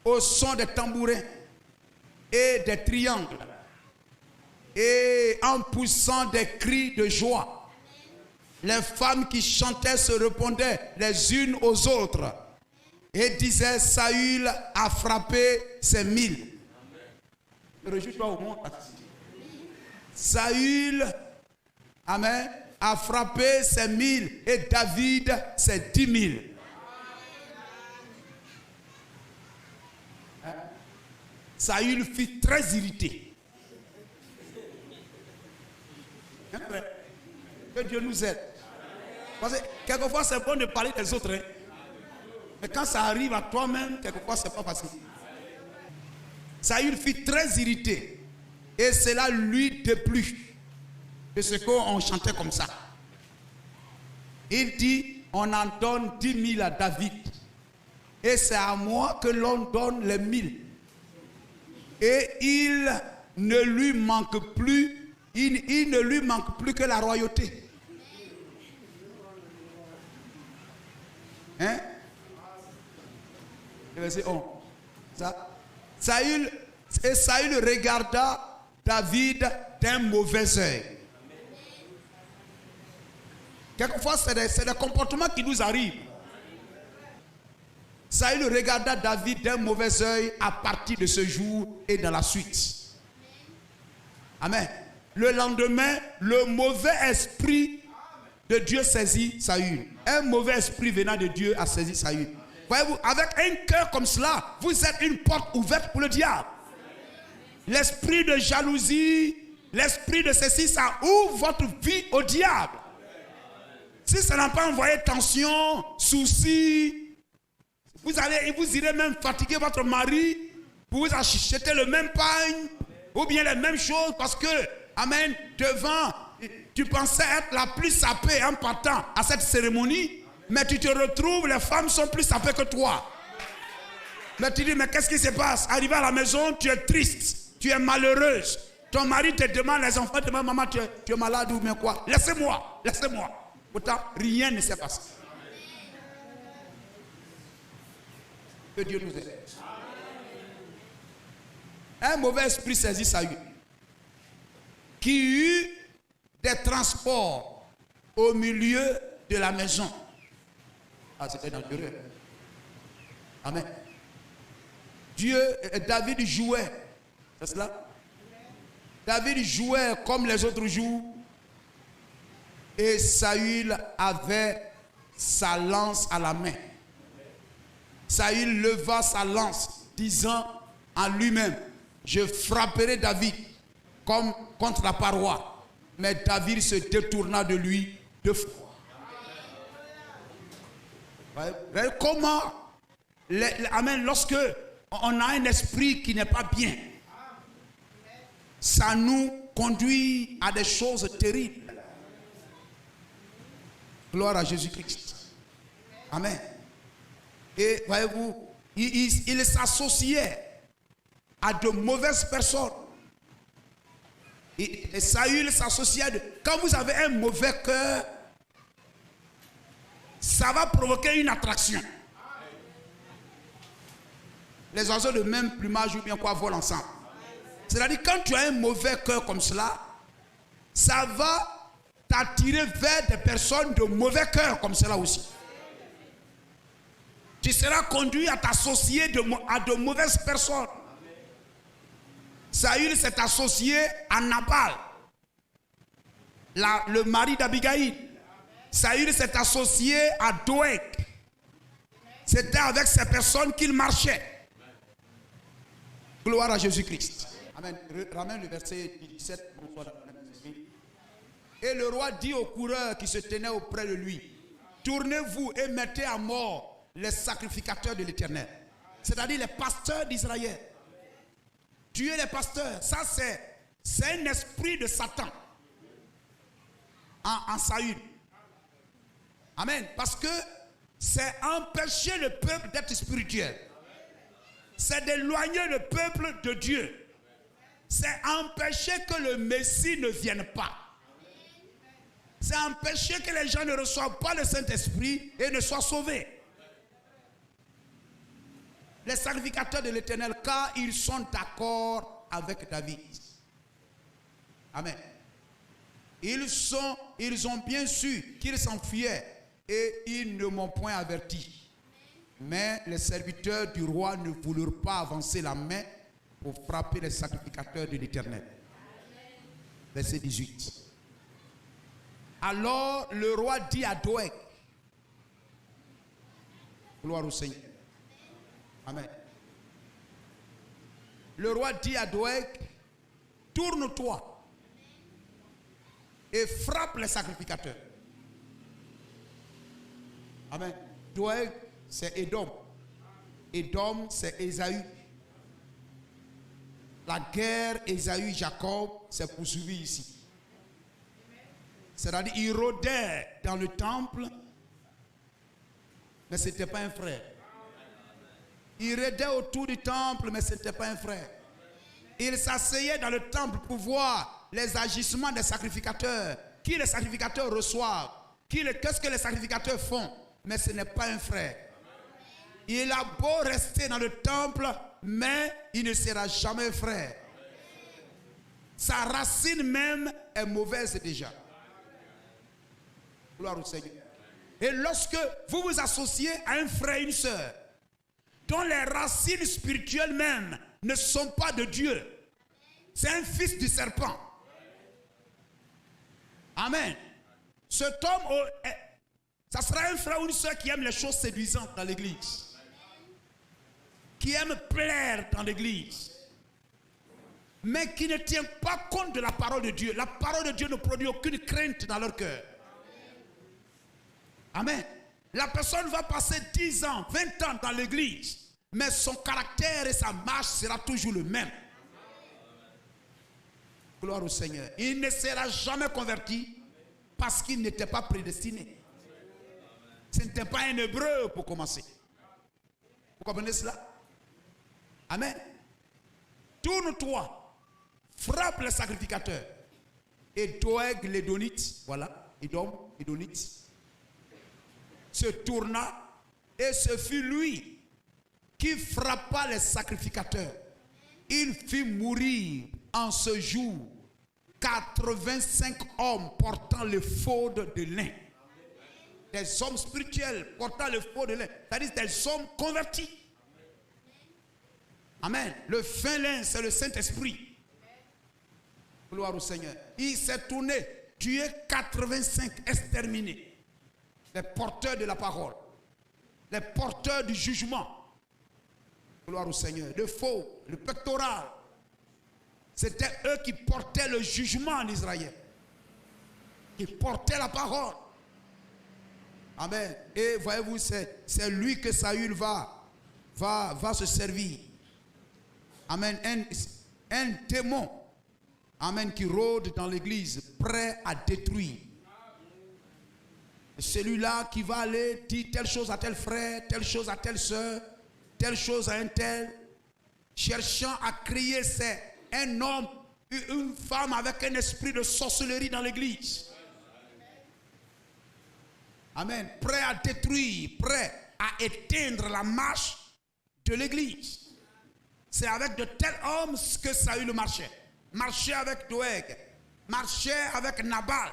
au son des tambourins et des triangles et en poussant des cris de joie, les femmes qui chantaient se répondaient les unes aux autres et disaient, Saül a frappé ses 1000. Réjouis-toi au monde. Saül, amen, a frappé ses 1000 et David ses 10 000. Saül fut très irrité. Hein, frère? Que Dieu nous aide. Parce que quelquefois c'est bon de parler des autres. Hein. Mais quand ça arrive à toi-même, quelquefois c'est pas facile. Saül fut très irrité. Et cela lui déplut de ce qu'on chantait comme ça. Il dit, on en donne 10 000 à David. Et c'est à moi que l'on donne les 1000. Et il ne lui manque plus, il ne lui manque plus que la royauté. Hein? Verset 11. Saül regarda David d'un mauvais œil. Quelquefois, c'est des comportements qui nous arrivent. Saül regarda David d'un mauvais œil à partir de ce jour et dans la suite. Amen. Le lendemain, le mauvais esprit de Dieu saisit Saül. Un mauvais esprit venant de Dieu a saisi Saül. Voyez-vous, avec un cœur comme cela, vous êtes une porte ouverte pour le diable. L'esprit de jalousie, l'esprit de ceci, ça ouvre votre vie au diable. Si ça n'a pas envoyé tension, soucis, vous irez même fatiguer votre mari pour vous acheter le même pain ou bien les mêmes choses parce que, amen, devant, tu pensais être la plus sapée en partant à cette cérémonie, mais tu te retrouves, les femmes sont plus sapées que toi. Mais tu dis, mais qu'est-ce qui se passe? Arrivé à la maison, tu es triste, tu es malheureuse. Ton mari te demande, les enfants te demandent, maman, tu es malade ou bien quoi? Laissez-moi, laissez-moi. Pourtant, rien ne s'est passé. Que Dieu nous aide. Un mauvais esprit saisit Saül, qui eut des transports au milieu de la maison. Ah, c'était dangereux. Amen. David jouait. C'est cela? David jouait comme les autres jouent. Et Saül avait sa lance à la main. Saül leva sa lance, disant en lui-même, je frapperai David comme contre la paroi. Mais David se détourna de lui 2 fois. Comment, amen, lorsque on a un esprit qui n'est pas bien, ça nous conduit à des choses terribles. Gloire à Jésus-Christ. Amen. Et voyez-vous, il s'associait à de mauvaises personnes. Et Saül s'associait à quand vous avez un mauvais cœur, ça va provoquer une attraction. Les oiseaux de même plumage ou bien quoi volent ensemble. C'est-à-dire quand tu as un mauvais cœur comme cela, ça va t'attirer vers des personnes de mauvais cœur comme cela aussi. Tu seras conduit à t'associer à de mauvaises personnes. Saül s'est associé à Nabal, le mari d'Abigaïl. Saül s'est associé à Doeg. C'était avec ces personnes qu'il marchait. Gloire à Jésus-Christ. Amen. Ramène le verset 17. Et le roi dit aux coureurs qui se tenaient auprès de lui, tournez-vous et mettez à mort les sacrificateurs de l'Éternel. C'est-à-dire les pasteurs d'Israël. Tuer les pasteurs, ça c'est un esprit de Satan en Saül. Amen. Parce que c'est empêcher le peuple d'être spirituel. C'est d'éloigner le peuple de Dieu. C'est empêcher que le Messie ne vienne pas. C'est empêcher que les gens ne reçoivent pas le Saint-Esprit et ne soient sauvés. Les sacrificateurs de l'Éternel, car ils sont d'accord avec David. Amen. Ils ont bien su qu'ils s'enfuyaient et ils ne m'ont point averti. Mais les serviteurs du roi ne voulurent pas avancer la main pour frapper les sacrificateurs de l'Éternel. Verset 18. Alors le roi dit à Doeg, gloire au Seigneur. Amen. Le roi dit à Doeg, tourne-toi et frappe les sacrificateurs. Amen. Doeg, c'est Édom. Édom, c'est Ésaü. La guerre Ésaü-Jacob s'est poursuivie ici. C'est-à-dire, il rôdait dans le temple, mais ce n'était pas un frère. Il rôdait autour du temple, mais ce n'était pas un frère. Il s'asseyait dans le temple pour voir les agissements des sacrificateurs. Qui les sacrificateurs reçoivent? Qu'est-ce que les sacrificateurs font? Mais ce n'est pas un frère. Il a beau rester dans le temple, mais il ne sera jamais un frère. Sa racine même est mauvaise déjà. Gloire au Seigneur. Et lorsque vous vous associez à un frère et une sœur, dont les racines spirituelles même ne sont pas de Dieu, c'est un fils du serpent. Amen. Cet homme, ça sera un frère ou une sœur qui aime les choses séduisantes dans l'église, qui aime plaire dans l'église, mais qui ne tient pas compte de la parole de Dieu. La parole de Dieu ne produit aucune crainte dans leur cœur. Amen. La personne va passer 10 ans, 20 ans dans l'église, mais son caractère et sa marche sera toujours le même. Gloire au Seigneur. Il ne sera jamais converti parce qu'il n'était pas prédestiné. Ce n'était pas un hébreu pour commencer. Vous comprenez cela? Amen. Tourne-toi, frappe les sacrificateurs. Et Doeg l'édonite, voilà, Édom, édonite, se tourna et ce fut lui qui frappa les sacrificateurs. Il fit mourir en ce jour 85 hommes portant l'éphod de lin. Des hommes spirituels portant l'éphod de lin, c'est-à-dire des hommes convertis. Amen. Le fin lin, c'est le Saint-Esprit. Gloire au Seigneur. Il s'est tourné, tué 85, exterminés. Les porteurs de la parole, les porteurs du jugement. Gloire au Seigneur. Le faux, le pectoral. C'était eux qui portaient le jugement en Israël. Qui portaient la parole. Amen. Et voyez-vous, c'est lui que Saül va se servir. Amen. Un démon. Amen. Qui rôde dans l'église, prêt à détruire. Celui-là qui va aller dire telle chose à tel frère, telle chose à telle soeur, telle chose à un tel, cherchant à créer, c'est un homme, une femme avec un esprit de sorcellerie dans l'église. Amen. Prêt à détruire, prêt à éteindre la marche de l'église. C'est avec de tels hommes que Saül marchait. Marchait avec Doeg, marchait avec Nabal.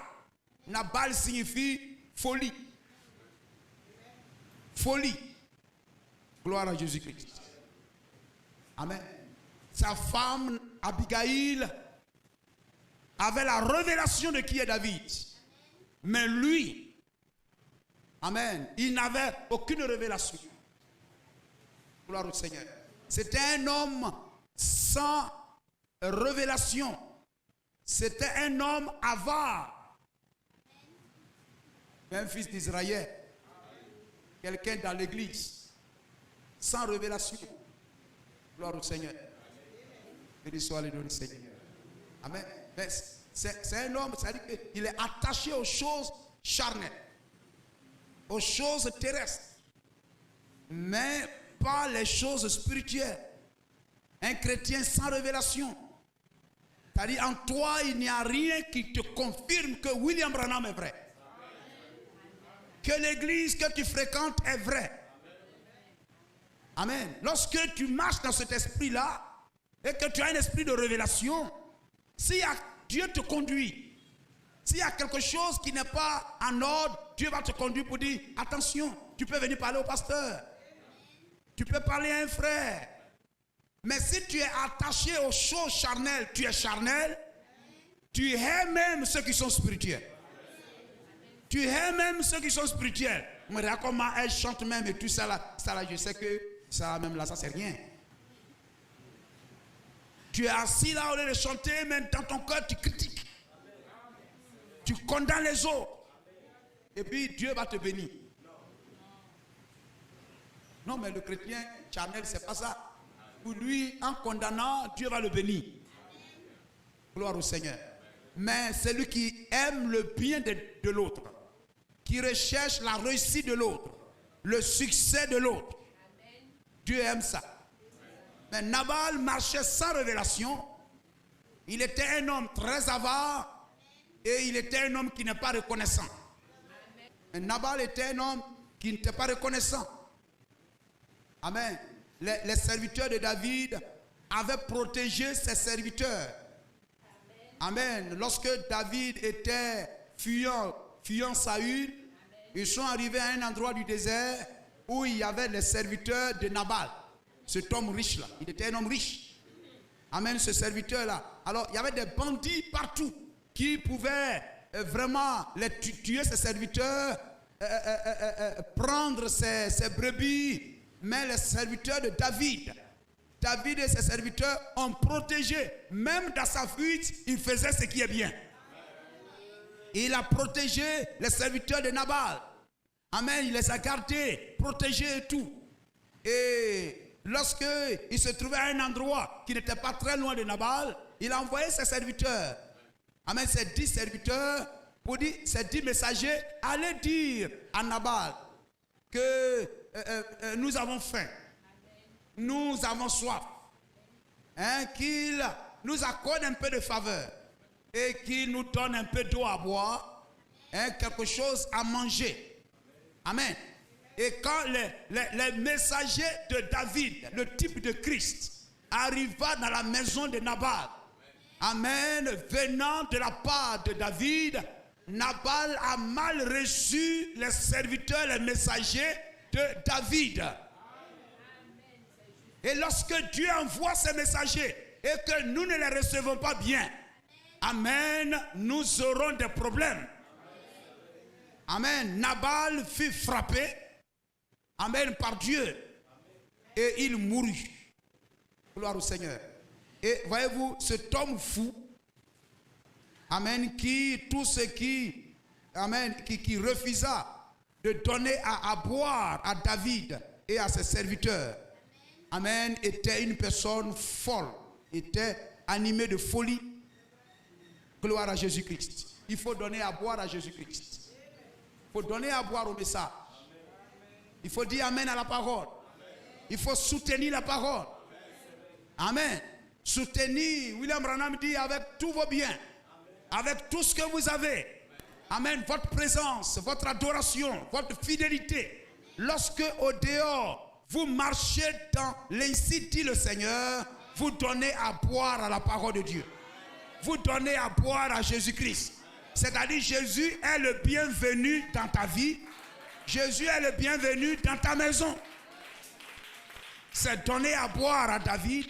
Nabal signifie folie. Folie. Gloire à Jésus-Christ. Amen. Sa femme, Abigail, avait la révélation de qui est David. Mais lui, amen, il n'avait aucune révélation. Gloire au Seigneur. C'était un homme sans révélation. C'était un homme avare. Un fils d'Israël, quelqu'un dans l'église, sans révélation. Gloire au Seigneur. Béni soit le nom du Seigneur. Amen. C'est un homme, c'est-à-dire qu'il est attaché aux choses charnelles, aux choses terrestres, mais pas les choses spirituelles. Un chrétien sans révélation. C'est-à-dire en toi, il n'y a rien qui te confirme que William Branham est vrai. Que l'église que tu fréquentes est vraie. Amen. Lorsque tu marches dans cet esprit-là et que tu as un esprit de révélation, si Dieu te conduit, s'il y a quelque chose qui n'est pas en ordre, Dieu va te conduire pour dire attention, tu peux venir parler au pasteur, tu peux parler à un frère. Mais si tu es attaché aux choses charnelles, tu es charnel, tu hais même ceux qui sont spirituels. Tu hais même ceux qui sont spirituels. On me dit comment elle chante même et tout ça là, je sais que ça même là, ça c'est rien. Tu es assis là au lieu de chanter, mais dans ton cœur tu critiques. tu condamnes les autres. Et puis Dieu va te bénir. Non, mais le chrétien charnel, c'est pas ça. Pour lui, en condamnant, Dieu va le bénir. Gloire au Seigneur. Mais celui qui aime le bien de l'autre, qui recherche la réussite de l'autre, le succès de l'autre, Dieu aime ça. Mais Nabal marchait sans révélation. Il était un homme très avare et il était un homme qui n'est pas reconnaissant. Mais Nabal était un homme qui n'était pas reconnaissant. Amen. Les serviteurs de David avaient protégé ses serviteurs. Amen. Lorsque David était fuyant Saül, ils sont arrivés à un endroit du désert où il y avait les serviteurs de Nabal. Cet homme riche là, il était un homme riche. Amen, ce serviteur là. Alors il y avait des bandits partout qui pouvaient vraiment tuer ses serviteurs, prendre ses brebis. Mais les serviteurs de David et ses serviteurs ont protégé. Même dans sa fuite, il faisait ce qui est bien. Il a protégé les serviteurs de Nabal. Amen, il les a gardés, protégés et tout. Et lorsqu'il se trouvait à un endroit qui n'était pas très loin de Nabal, il a envoyé ses serviteurs. Amen, ses 10 serviteurs, pour dire, ses 10 messagers, allez dire à Nabal que nous avons faim, nous avons soif, qu'il nous accorde un peu de faveur et qu'il nous donne un peu d'eau à boire, quelque chose à manger. Amen. Et quand les messagers de David, le type de Christ, arriva dans la maison de Nabal, amen, venant de la part de David, Nabal a mal reçu les serviteurs, les messagers de David. Et lorsque Dieu envoie ces messagers et que nous ne les recevons pas bien, amen, nous aurons des problèmes. Amen. Nabal fut frappé, amen, par Dieu et il mourut. Gloire au Seigneur. Et voyez-vous, cet homme fou, amen, qui refusa de donner à boire à David et à ses serviteurs, amen, était une personne folle, était animé de folie. Gloire à Jésus-Christ. Il faut donner à boire à Jésus-Christ. Il faut donner à boire au message. Il faut dire amen à la parole. Il faut soutenir la parole. Amen. Soutenir, William Branham dit, avec tous vos biens, avec tout ce que vous avez. Amen. Votre présence, votre adoration, votre fidélité. Lorsque au dehors, vous marchez dans l'ainsi dit le Seigneur, vous donnez à boire à la parole de Dieu. Vous donnez à boire à Jésus-Christ. C'est-à-dire Jésus est le bienvenu dans ta vie. Jésus est le bienvenu dans ta maison. C'est donner à boire à David.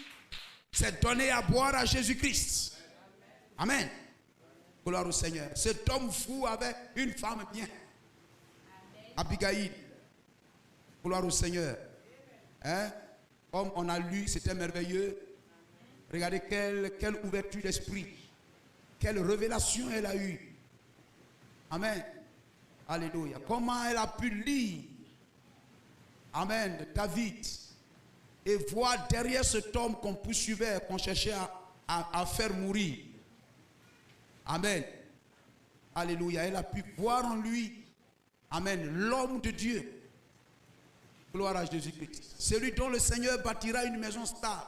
C'est donner à boire à Jésus-Christ. Amen. Gloire au Seigneur. Cet homme fou avait une femme bien. Abigail. Gloire au Seigneur. Comme on a lu, c'était merveilleux. Regardez quelle ouverture d'esprit. Quelle révélation elle a eue. Amen. Alléluia. Comment elle a pu lire. Amen. David. Et voir derrière cet homme qu'on poursuivait, qu'on cherchait à faire mourir. Amen. Alléluia. Elle a pu voir en lui, amen, l'homme de Dieu. Gloire à Jésus-Christ. Celui dont le Seigneur bâtira une maison stable.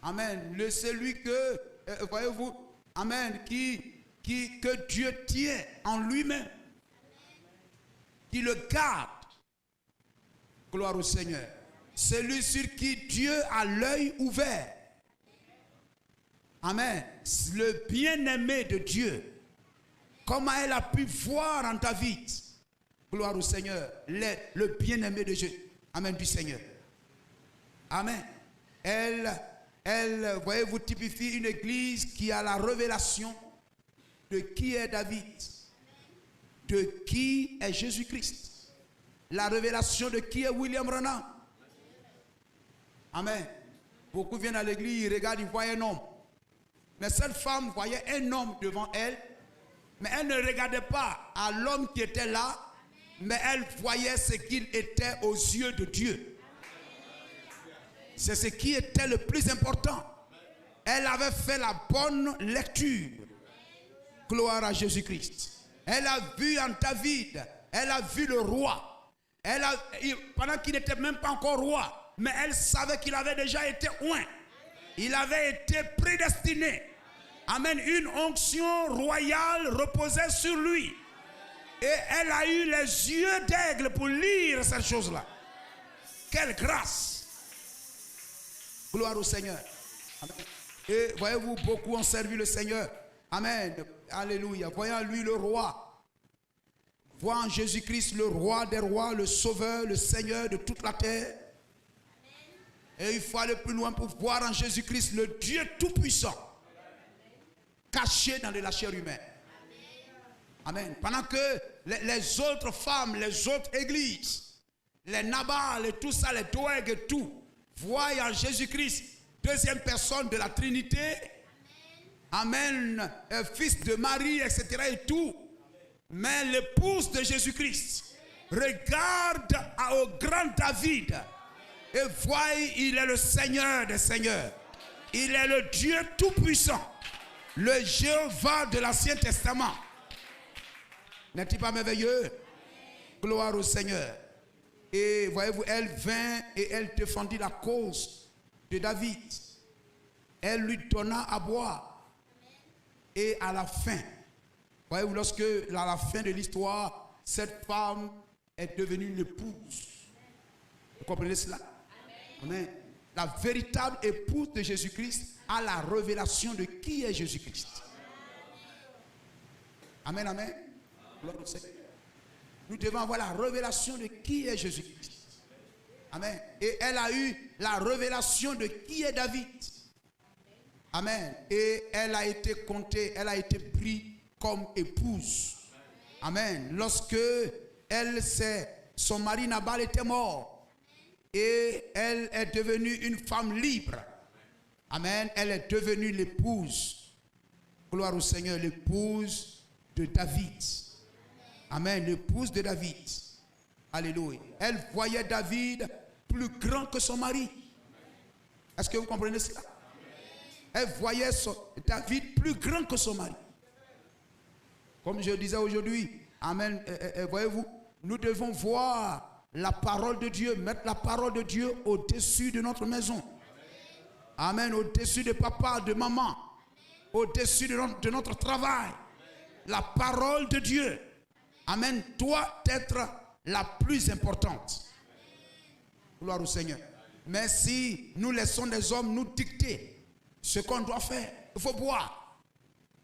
Amen. Celui que, voyez-vous, amen, que Dieu tient en lui-même. Qui le garde. Gloire au Seigneur. Celui sur qui Dieu a l'œil ouvert. Amen. Le bien-aimé de Dieu. Comment elle a pu voir en David. Gloire au Seigneur. Le bien-aimé de Dieu. Amen, du Seigneur. Amen. Elle, voyez-vous, typifie une église qui a la révélation de qui est David. De qui est Jésus-Christ. La révélation de qui est William Branham. Amen. Beaucoup viennent à l'église, ils regardent, ils voient un homme. Mais cette femme voyait un homme devant elle Mais elle ne regardait pas à l'homme qui était là, mais elle voyait ce qu'il était aux yeux de Dieu. C'est ce qui était le plus important. Elle avait fait la bonne lecture. Gloire à Jésus-Christ. Elle a vu en David, elle a vu le roi. Pendant qu'il n'était même pas encore roi, mais elle savait qu'il avait déjà été oint. Il avait été prédestiné. Amen. Une onction royale reposait sur lui. Et elle a eu les yeux d'aigle pour lire cette chose-là. Quelle grâce. Gloire au Seigneur. Amen. Et voyez-vous, beaucoup ont servi le Seigneur. Amen. Alléluia. Voyons en lui le roi. Voyons en Jésus-Christ le roi des rois, le sauveur, le Seigneur de toute la terre. Et il faut aller plus loin pour voir en Jésus-Christ le Dieu tout-puissant, caché dans la chair humaine. Amen. Pendant que les autres femmes, les autres églises, les Nabal et tout ça, les Doeg et tout, voient en Jésus-Christ, deuxième personne de la Trinité, amen, fils de Marie, etc. et tout. Mais l'épouse de Jésus-Christ regarde au grand David et voit, il est le Seigneur des Seigneurs. Il est le Dieu tout-puissant, le Jéhovah de l'Ancien Testament. N'est-il pas merveilleux? Gloire au Seigneur. Et voyez-vous, elle vint et elle défendit la cause de David. Elle lui donna à boire. Et à la fin, voyez-vous, lorsque à la fin de l'histoire, cette femme est devenue l'épouse. Vous comprenez cela? Amen. La véritable épouse de Jésus-Christ a la révélation de qui est Jésus-Christ. Amen, amen. Gloire au Seigneur. Nous devons avoir la révélation de qui est Jésus-Christ. Amen. Et elle a eu la révélation de qui est David. Amen. Et elle a été comptée, elle a été prise comme épouse. Amen. Lorsque son mari Nabal était mort et elle est devenue une femme libre. Amen. Elle est devenue l'épouse. Gloire au Seigneur, l'épouse de David. Amen. L'épouse de David. Alléluia. Elle voyait David plus grand que son mari. Est-ce que vous comprenez cela? Elle voyait David plus grand que son mari. Comme je disais aujourd'hui, amen, voyez-vous, nous devons voir la parole de Dieu, mettre la parole de Dieu au-dessus de notre maison. Amen, au-dessus de papa, de maman, au-dessus de notre travail. La parole de Dieu, amen, doit être la plus importante. Gloire au Seigneur. Mais si nous laissons les hommes nous dicter ce qu'on doit faire, il faut boire.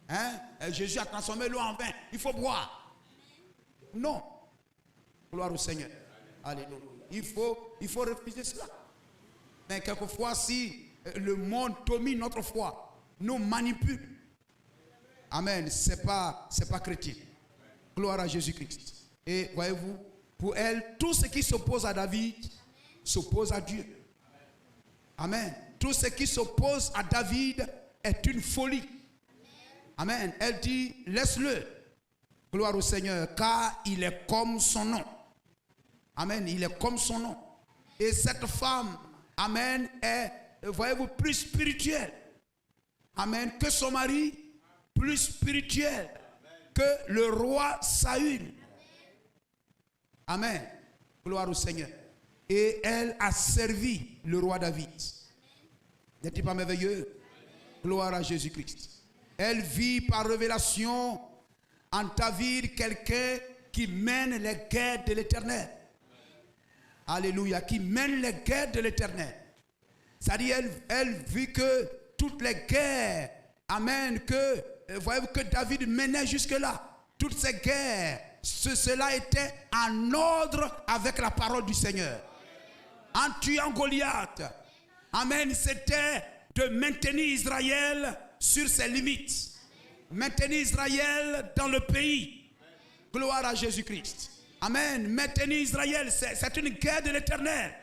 Hein? Jésus a transformé l'eau en vin, il faut boire. Non. Gloire au Seigneur. Alléluia. Il faut refuser cela. Mais quelquefois, si le monde domine notre foi, nous manipule. Amen. C'est pas chrétien. Gloire à Jésus-Christ. Et voyez-vous, pour elle, tout ce qui s'oppose à David s'oppose à Dieu. Amen. Tout ce qui s'oppose à David est une folie. Amen. Elle dit, laisse-le. Gloire au Seigneur, car il est comme son nom. Amen. Il est comme son nom. Et cette femme, amen, est, voyez-vous, plus spirituelle. Amen. Que son mari, plus spirituel que le roi Saül. Amen. Gloire au Seigneur. Et elle a servi le roi David. N'est-il pas merveilleux? Gloire à Jésus-Christ. Elle vit par révélation en David quelqu'un qui mène les guerres de l'Éternel. Alléluia. Qui mène les guerres de l'Éternel. C'est-à-dire, elle vit que toutes les guerres, amen, voyez-vous que David menait jusque-là. Toutes ces guerres, cela était en ordre avec la parole du Seigneur. En tuant Goliath, amen, c'était de maintenir Israël sur ses limites. Maintenir Israël dans le pays. Gloire à Jésus-Christ. Amen. Maintenir Israël, c'est une guerre de l'Éternel.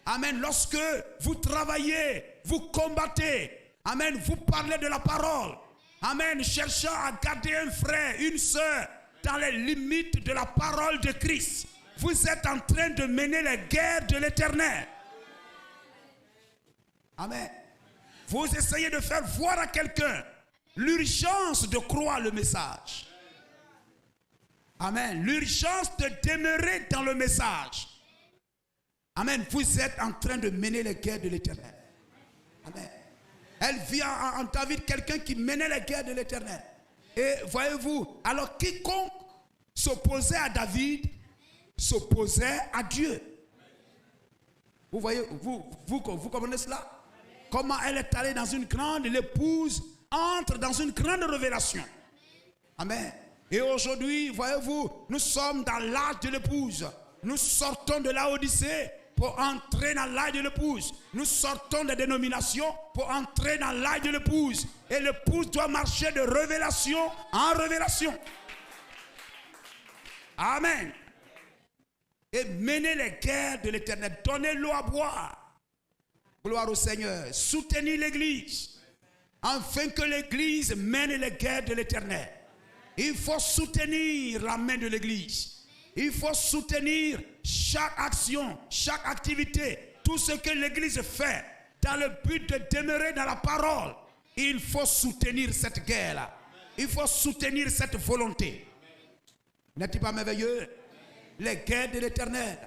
Amen. Lorsque vous travaillez, vous combattez. Amen. Vous parlez de la parole. Amen. Cherchant à garder un frère, une sœur dans les limites de la parole de Christ. Vous êtes en train de mener les guerres de l'Éternel. Amen. Vous essayez de faire voir à quelqu'un l'urgence de croire le message. Amen. L'urgence de demeurer dans le message. Amen. Vous êtes en train de mener les guerres de l'Éternel. Amen. Elle vit en David quelqu'un qui menait les guerres de l'Éternel. Et voyez-vous, alors quiconque s'opposait à David, s'opposait à Dieu. Vous voyez, vous comprenez cela? Comment elle est allée dans une grande, l'épouse entre dans une grande révélation. Amen. Et aujourd'hui, voyez-vous, nous sommes dans l'âge de l'épouse. Nous sortons de la Odyssée pour entrer dans l'âge de l'épouse. Nous sortons des dénominations pour entrer dans l'âge de l'épouse. Et l'épouse doit marcher de révélation en révélation. Amen. Et mener les guerres de l'Éternel. Donnez l'eau à boire. Gloire au Seigneur. Soutenir l'Église. Afin que l'Église mène les guerres de l'Éternel. Il faut soutenir la main de l'Église. Il faut soutenir chaque action, chaque activité. Tout ce que l'Église fait dans le but de demeurer dans la parole. Il faut soutenir cette guerre-là. Il faut soutenir cette volonté. N'est-il pas merveilleux? Les guerres de l'Éternel.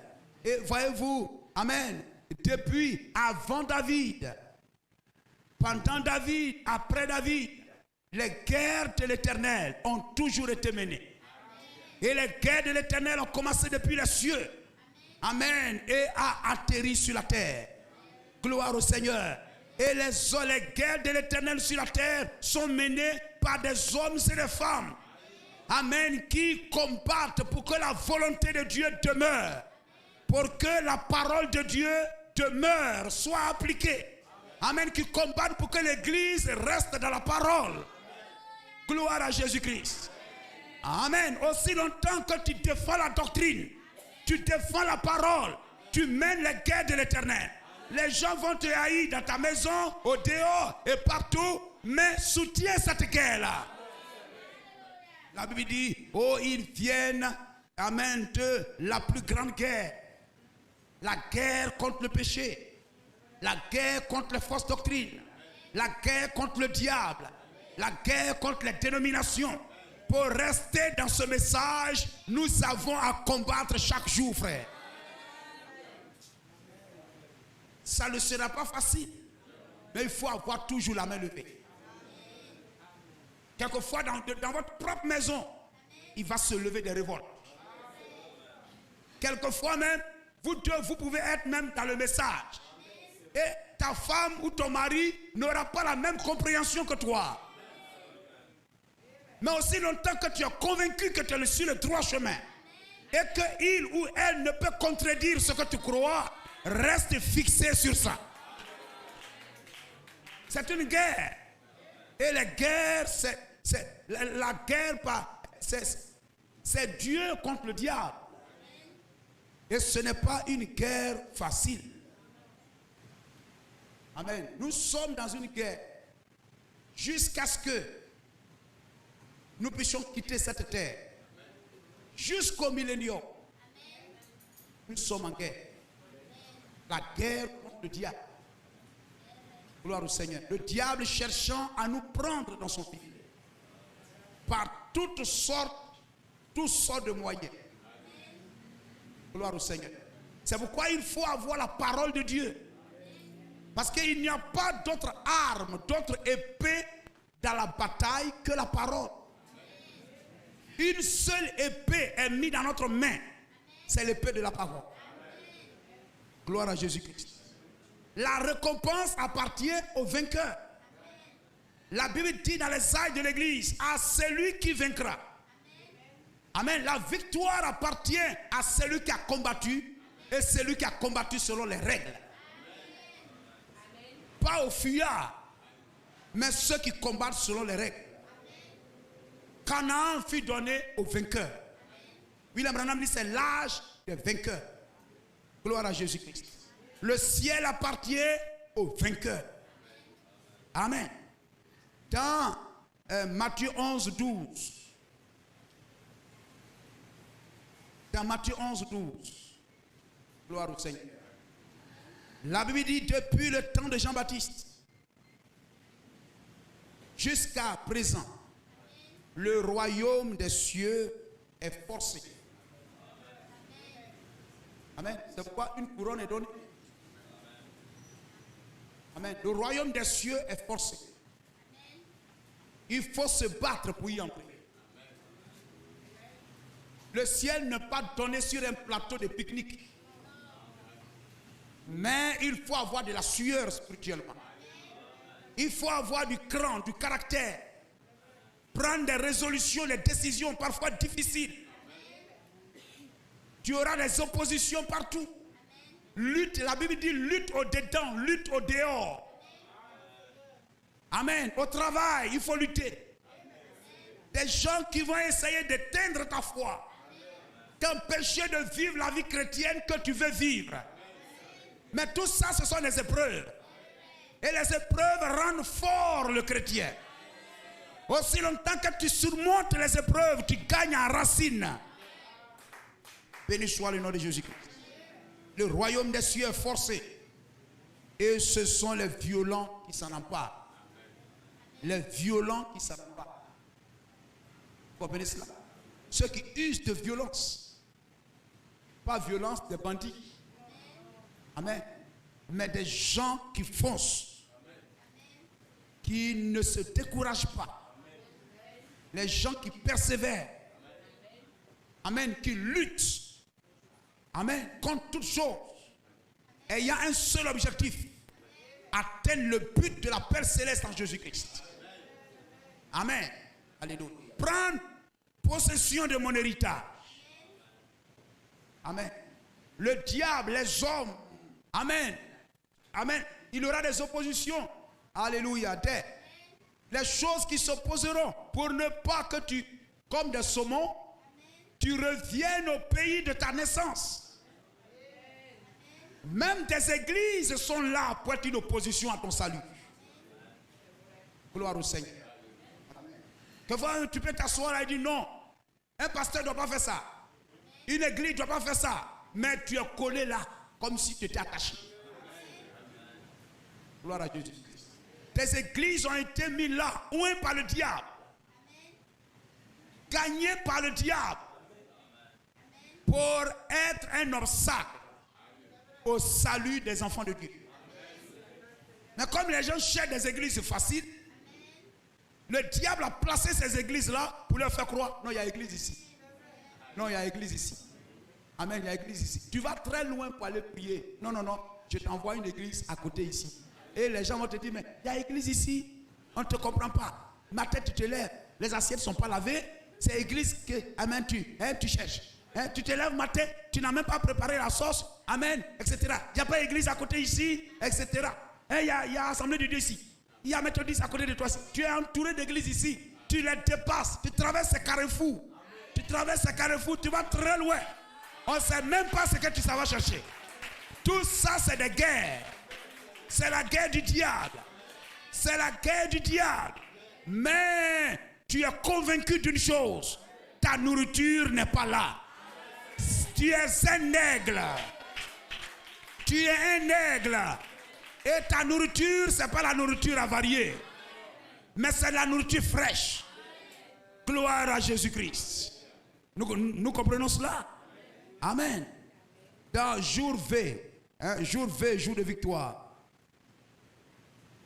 Et voyez-vous, amen, depuis avant David, pendant David, après David, les guerres de l'Éternel ont toujours été menées. Et les guerres de l'Éternel ont commencé depuis les cieux. Amen. Et a atterri sur la terre. Gloire au Seigneur. Et les guerres de l'Éternel sur la terre sont menées par des hommes et des femmes. Amen. Qui combattent pour que la volonté de Dieu demeure. Pour que la parole de Dieu demeure, soit appliquée. Amen. Qui combattent pour que l'Église reste dans la parole. Gloire à Jésus-Christ. Amen. Aussi longtemps que tu défends la doctrine, tu défends la parole, tu mènes les guerres de l'Éternel. Les gens vont te haïr dans ta maison, au dehors et partout, mais soutiens cette guerre-là. La Bible dit, oh, ils viennent, amen, de la plus grande guerre. La guerre contre le péché, la guerre contre les fausses doctrines, la guerre contre le diable, la guerre contre les dénominations. Pour rester dans ce message, nous avons à combattre chaque jour, frère. Ça ne sera pas facile, mais il faut avoir toujours la main levée. Quelquefois, dans votre propre maison, il va se lever des révoltes. Quelquefois même, vous deux, vous pouvez être même dans le message. Et ta femme ou ton mari n'aura pas la même compréhension que toi. Mais aussi longtemps que tu es convaincu que tu es sur le droit chemin et qu'il ou elle ne peut contredire ce que tu crois, reste fixé sur ça. C'est une guerre. Et la guerre, c'est Dieu contre le diable. Et ce n'est pas une guerre facile. Amen. Nous sommes dans une guerre jusqu'à ce que nous puissions quitter cette terre. Jusqu'au millénium. Nous sommes en guerre. La guerre contre le diable. Gloire au Seigneur. Le diable cherchant à nous prendre dans son filet. Par toutes sortes de moyens. Gloire au Seigneur. C'est pourquoi il faut avoir la parole de Dieu. Parce qu'il n'y a pas d'autre arme, d'autre épée dans la bataille que la parole. Une seule épée est mise dans notre main. C'est l'épée de la parole. Gloire à Jésus-Christ. La récompense appartient au vainqueur. La Bible dit dans les âges de l'Église, à celui qui vaincra. Amen. La victoire appartient à celui qui a combattu et celui qui a combattu selon les règles. Pas aux fuyards, mais ceux qui combattent selon les règles. Canaan fut donné aux vainqueurs. William Branham dit c'est l'âge des vainqueurs. Gloire à Jésus-Christ. Le ciel appartient aux vainqueurs. Amen. Dans Matthieu 11, 12. Dans Matthieu 11, 12. Gloire au Seigneur. La Bible dit depuis le temps de Jean-Baptiste jusqu'à présent, le royaume des cieux est forcé. Amen. C'est pourquoi une couronne est donnée. Amen. Le royaume des cieux est forcé. Il faut se battre pour y entrer. Le ciel n'est pas donné sur un plateau de pique-nique. Mais il faut avoir de la sueur spirituellement. Il faut avoir du cran, du caractère. Prendre des résolutions, des décisions parfois difficiles. Tu auras des oppositions partout. Lutte, la Bible dit lutte au dedans, lutte au dehors. Amen. Au travail, il faut lutter. Des gens qui vont essayer d'éteindre ta foi. T'empêcher de vivre la vie chrétienne que tu veux vivre. Mais tout ça, ce sont des épreuves. Et les épreuves rendent fort le chrétien. Aussi longtemps que tu surmontes les épreuves, tu gagnes en racine. Béni soit le nom de Jésus-Christ. Le royaume des cieux est forcé. Et ce sont les violents qui s'en emparent. Les violents qui s'en emparent. Vous comprenez cela? Ceux qui usent de violence. Pas violence des bandits. Amen. Mais des gens qui foncent. Qui ne se découragent pas. Les gens qui persévèrent. Amen. Qui luttent. Amen. Contre toute chose. Ayant un seul objectif. Atteindre le but de la Père Céleste en Jésus-Christ. Amen. Alléluia. Prendre possession de mon héritage. Amen. Le diable, les hommes. Amen. Amen. Il y aura des oppositions. Alléluia. Les choses qui s'opposeront pour ne pas que tu, comme des saumons, tu reviennes au pays de ta naissance. Même des églises sont là pour être une opposition à ton salut. Gloire au Seigneur. Tu peux t'asseoir et dire non, un pasteur ne doit pas faire ça. Une église ne doit pas faire ça. Mais tu es collé là, comme si tu étais attaché. Gloire à Jésus. Tes églises ont été mises là, ouées par le diable. Gagnées par le diable. Pour être un obstacle au salut des enfants de Dieu. Mais comme les gens cherchent des églises faciles, le diable a placé ces églises-là pour leur faire croire, non, il y a église ici. Non, il y a église ici. Amen, il y a église ici. Tu vas très loin pour aller prier. Non, non, non, je t'envoie une église à côté ici. Et les gens vont te dire, mais il y a église ici. On ne te comprend pas. Ma tête, tu te lèves. Les assiettes ne sont pas lavées. C'est église que, amen, tu cherches. Tu te lèves matin, tu n'as même pas préparé la sauce. Amen, etc. Il n'y a pas église à côté ici, etc. Il y a assemblée de Dieu ici. Il y a méthodiste à côté de toi. Tu es entouré d'églises ici. Tu les dépasses. Tu traverses ces carrefours. Tu traverses ces carrefours. Tu vas très loin. On ne sait même pas ce que tu vas chercher. Tout ça, c'est des guerres. C'est la guerre du diable. C'est la guerre du diable. Mais tu es convaincu d'une chose. Ta nourriture n'est pas là. Tu es un aigle. Tu es un aigle. Et ta nourriture, ce n'est pas la nourriture avariée. Mais c'est la nourriture fraîche. Gloire à Jésus-Christ. Nous comprenons cela. Amen. Dans jour V, jour V, jour de victoire.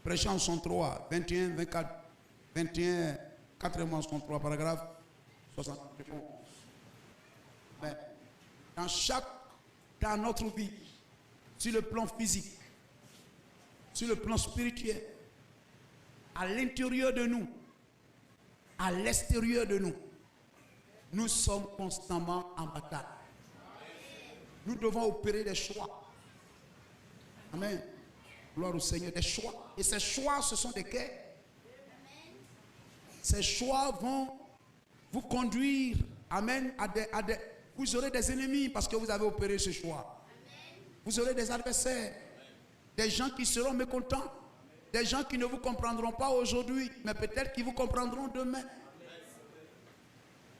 Prêchant 103, 21, 24, 21, 4 103, paragraphe 71. Mais dans notre vie, sur le plan physique, sur le plan spirituel, à l'intérieur de nous, à l'extérieur de nous, nous sommes constamment en bataille. Nous devons opérer des choix. Amen. Gloire au Seigneur, des choix. Et ces choix, ce sont des guerres. Ces choix vont vous conduire, amen, vous aurez des ennemis parce que vous avez opéré ce choix. Vous aurez des adversaires, des gens qui seront mécontents. Des gens qui ne vous comprendront pas aujourd'hui, mais peut-être qu'ils vous comprendront demain.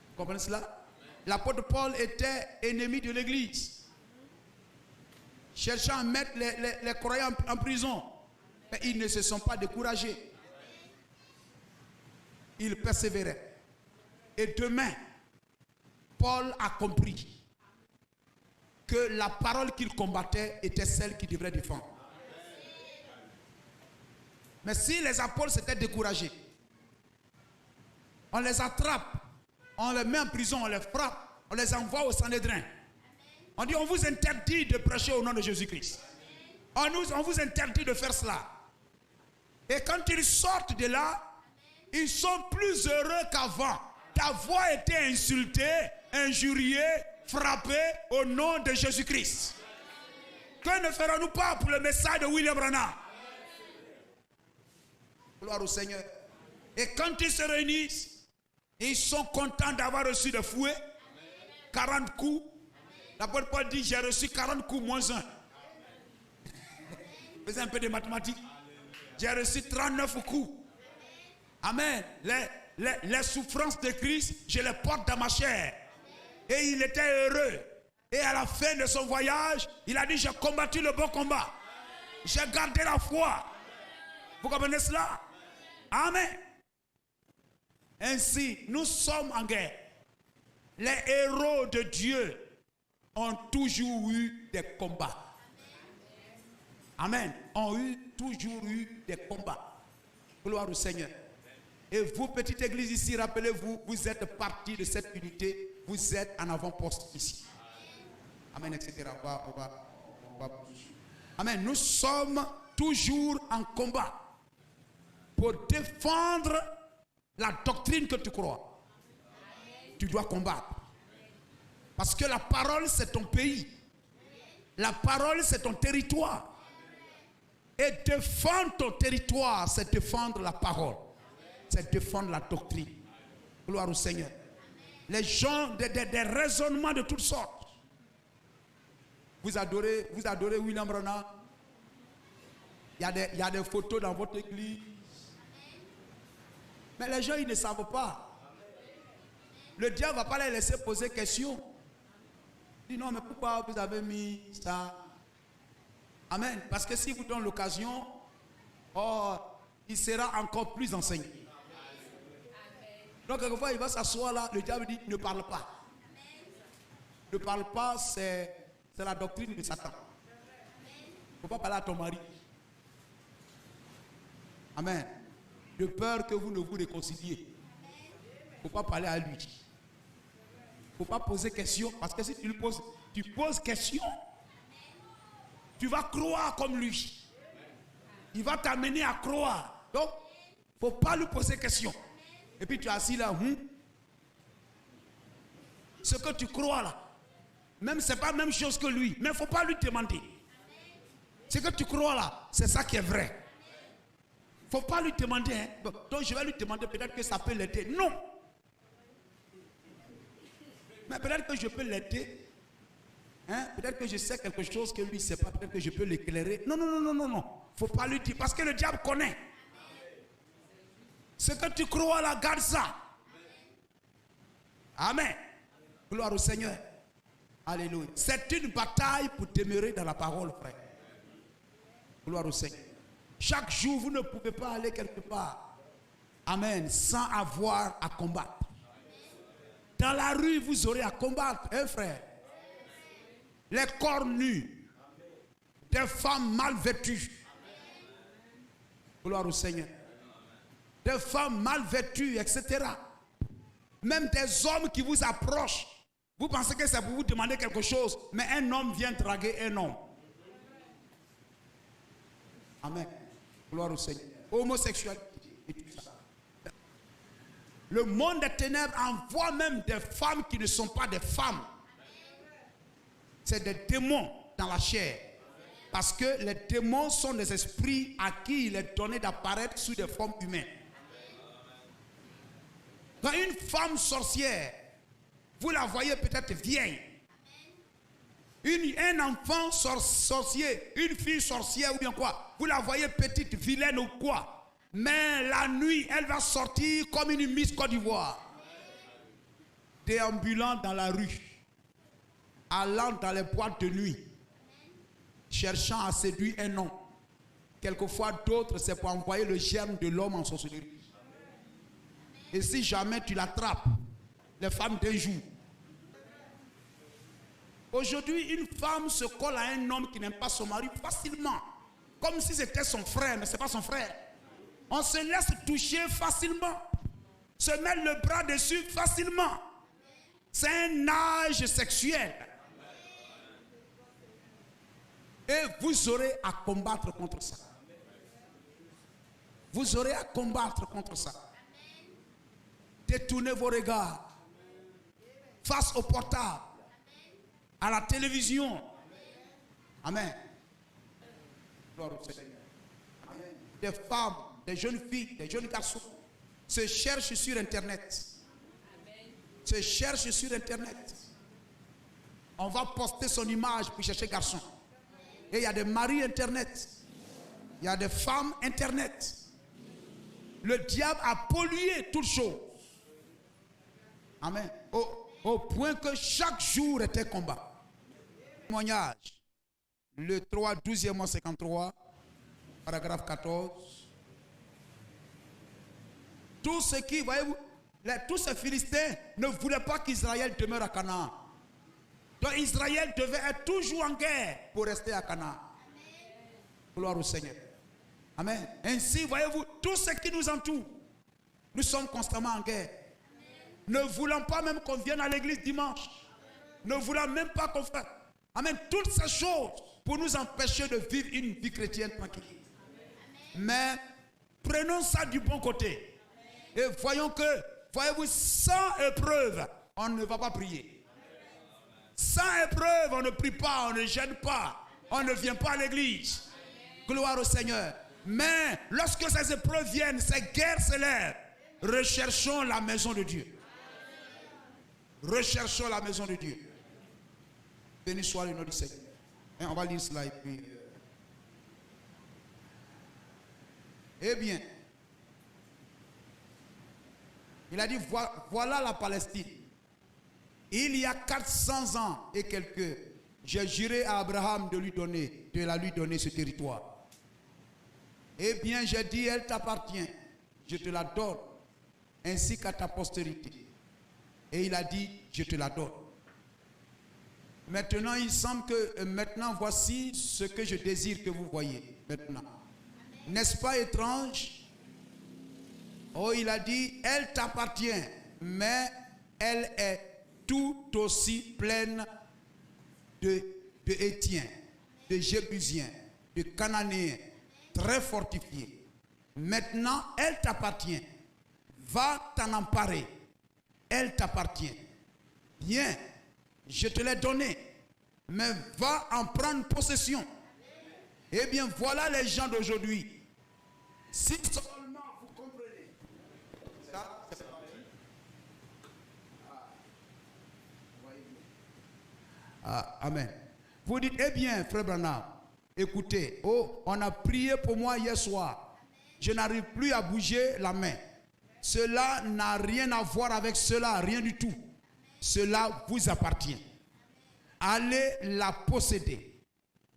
Vous comprenez cela? L'apôtre Paul était ennemi de l'église, cherchant à mettre les croyants en prison. Mais ils ne se sont pas découragés. Ils persévéraient. Et demain, Paul a compris que la parole qu'il combattait était celle qu'il devrait défendre. Mais si les apôtres s'étaient découragés, on les attrape, on les met en prison, on les frappe, on les envoie au Sanhédrin. On dit, on vous interdit de prêcher au nom de Jésus-Christ. On vous interdit de faire cela. Et quand ils sortent de là, ils sont plus heureux qu'avant d'avoir été insultés, injuriés, frappés au nom de Jésus-Christ. Que ne ferons-nous pas pour le message de William Branham? Gloire au Seigneur. Et quand ils se réunissent, ils sont contents d'avoir reçu des fouets, 40 coups. L'apôtre Paul dit, j'ai reçu 40 coups moins 1. Faisez un peu de mathématiques. J'ai reçu 39 coups. Amen. Les souffrances de Christ, je les porte dans ma chair. Et il était heureux. Et à la fin de son voyage, il a dit, j'ai combattu le bon combat. J'ai gardé la foi. Vous comprenez cela? Amen. Ainsi, nous sommes en guerre. Les héros de Dieu ont toujours eu des combats. Amen. Ont toujours eu des combats. Gloire au Seigneur. Et vous, petite église ici, rappelez-vous, vous êtes partie de cette unité. Vous êtes en avant-poste ici. Amen, etc. Amen. Nous sommes toujours en combat pour défendre la doctrine que tu crois. Tu dois combattre. Parce que la parole, c'est ton pays. La parole, c'est ton territoire. Et défendre ton territoire, c'est défendre la parole. C'est défendre la doctrine. Gloire au Seigneur. Les gens, des raisonnements de toutes sortes. Vous adorez William Branham. Il y a des photos dans votre église. Mais les gens, ils ne savent pas. Le diable ne va pas les laisser poser question. Il dit non, mais pourquoi vous avez mis ça? Amen. Parce que si vous donnez l'occasion, il sera encore plus enseigné. Donc, quelquefois, il va s'asseoir là, le diable dit, ne parle pas. Ne parle pas, c'est la doctrine de Satan. Il ne faut pas parler à ton mari. Amen. De peur que vous ne vous réconciliez. Il ne faut pas parler à lui. Il ne faut pas poser question, parce que si tu poses question, tu vas croire comme lui. Il va t'amener à croire. Donc, il ne faut pas lui poser question. Et puis tu es assis là. Ce que tu crois là, même ce n'est pas la même chose que lui. Mais il ne faut pas lui demander. Ce que tu crois là, c'est ça qui est vrai. Il ne faut pas lui demander. Hein. Donc je vais lui demander, peut-être que ça peut l'aider. Non. Mais peut-être que je peux l'aider. Hein? Peut-être que je sais quelque chose que lui ne sait pas. Peut-être que je peux l'éclairer. Non. Il ne faut pas lui dire. Parce que le diable connaît. Ce que tu crois là, garde ça. Amen. Gloire au Seigneur. Alléluia. C'est une bataille pour demeurer dans la parole, frère. Gloire au Seigneur. Chaque jour, vous ne pouvez pas aller quelque part. Amen. Sans avoir à combattre. Dans la rue, vous aurez à combattre, hein, frère. Les corps nus. Des femmes mal vêtues. Gloire au Seigneur. Des femmes mal vêtues, etc. Même des hommes qui vous approchent. Vous pensez que c'est pour vous demander quelque chose, mais un homme vient draguer un homme. Amen. Gloire au Seigneur. Homosexualité et tout ça. Le monde des ténèbres envoie même des femmes qui ne sont pas des femmes. C'est des démons dans la chair. Parce que les démons sont des esprits à qui il est donné d'apparaître sous des formes humaines. Quand une femme sorcière, vous la voyez peut-être vieille, Un enfant sorcier, une fille sorcière ou bien quoi, vous la voyez petite, vilaine ou quoi, mais la nuit, elle va sortir comme une Miss Côte d'Ivoire. Déambulant dans la rue, allant dans les boîtes de nuit, cherchant à séduire un homme. Quelquefois d'autres, c'est pour envoyer le germe de l'homme en sorcellerie. Et si jamais tu l'attrapes, les femmes d'un jour. Aujourd'hui, une femme se colle à un homme qui n'aime pas son mari facilement. Comme si c'était son frère, mais ce n'est pas son frère. On se laisse toucher facilement. Se mettre le bras dessus facilement. C'est un âge sexuel. Et vous aurez à combattre contre ça. Vous aurez à combattre contre ça. Détournez vos regards face au portable, à la télévision. Amen. Gloire au Seigneur. Amen. Des femmes, des jeunes filles, des jeunes garçons se cherchent sur Internet. Se cherchent sur Internet. On va poster son image pour chercher garçon. Et il y a des maris Internet. Il y a des femmes Internet. Le diable a pollué toutes choses. Amen. Au point que chaque jour était combat. Témoignage. Le 3, 12e mois 53, paragraphe 14. Tout ce qui, voyez-vous, tous ces Philistins ne voulaient pas qu'Israël demeure à Canaan. Donc Israël devait être toujours en guerre pour rester à Canaan. Gloire au Seigneur. Amen. Ainsi, voyez-vous, tout ce qui nous entoure, nous sommes constamment en guerre. Ne voulant pas même qu'on vienne à l'église dimanche. Ne voulant même pas qu'on fasse. Amen. Toutes ces choses pour nous empêcher de vivre une vie chrétienne tranquille. Mais prenons ça du bon côté. Et voyons que, voyez-vous, sans épreuve, on ne va pas prier. Sans épreuve, on ne prie pas, on ne gêne pas, on ne vient pas à l'église. Gloire au Seigneur. Mais lorsque ces épreuves viennent, ces guerres s'élèvent, recherchons la maison de Dieu. Recherchons la maison de Dieu. Béni soit le nom du Seigneur. Et on va lire cela et puis. Eh bien, il a dit, voilà la Palestine. Il y a 400 ans et quelques, j'ai juré à Abraham de la lui donner ce territoire. Eh bien, j'ai dit, elle t'appartient. Je te la donne, ainsi qu'à ta postérité. Et il a dit, je te la donne. Maintenant, il semble que, maintenant, voici ce que je désire que vous voyez. Maintenant. N'est-ce pas étrange? Oh, il a dit, elle t'appartient, mais elle est tout aussi pleine de Hétiens, de Jébusiens, de Cananéens, très fortifiés. Maintenant, elle t'appartient. Va t'en emparer. Elle t'appartient. Bien, je te l'ai donné, mais va en prendre possession. Eh bien, voilà les gens d'aujourd'hui. Si seulement vous comprenez. Ça, c'est parti. Amen. Vous dites, eh bien, frère Branham, écoutez, on a prié pour moi hier soir. Je n'arrive plus à bouger la main. Cela n'a rien à voir avec cela, rien du tout. Cela vous appartient. Allez la posséder.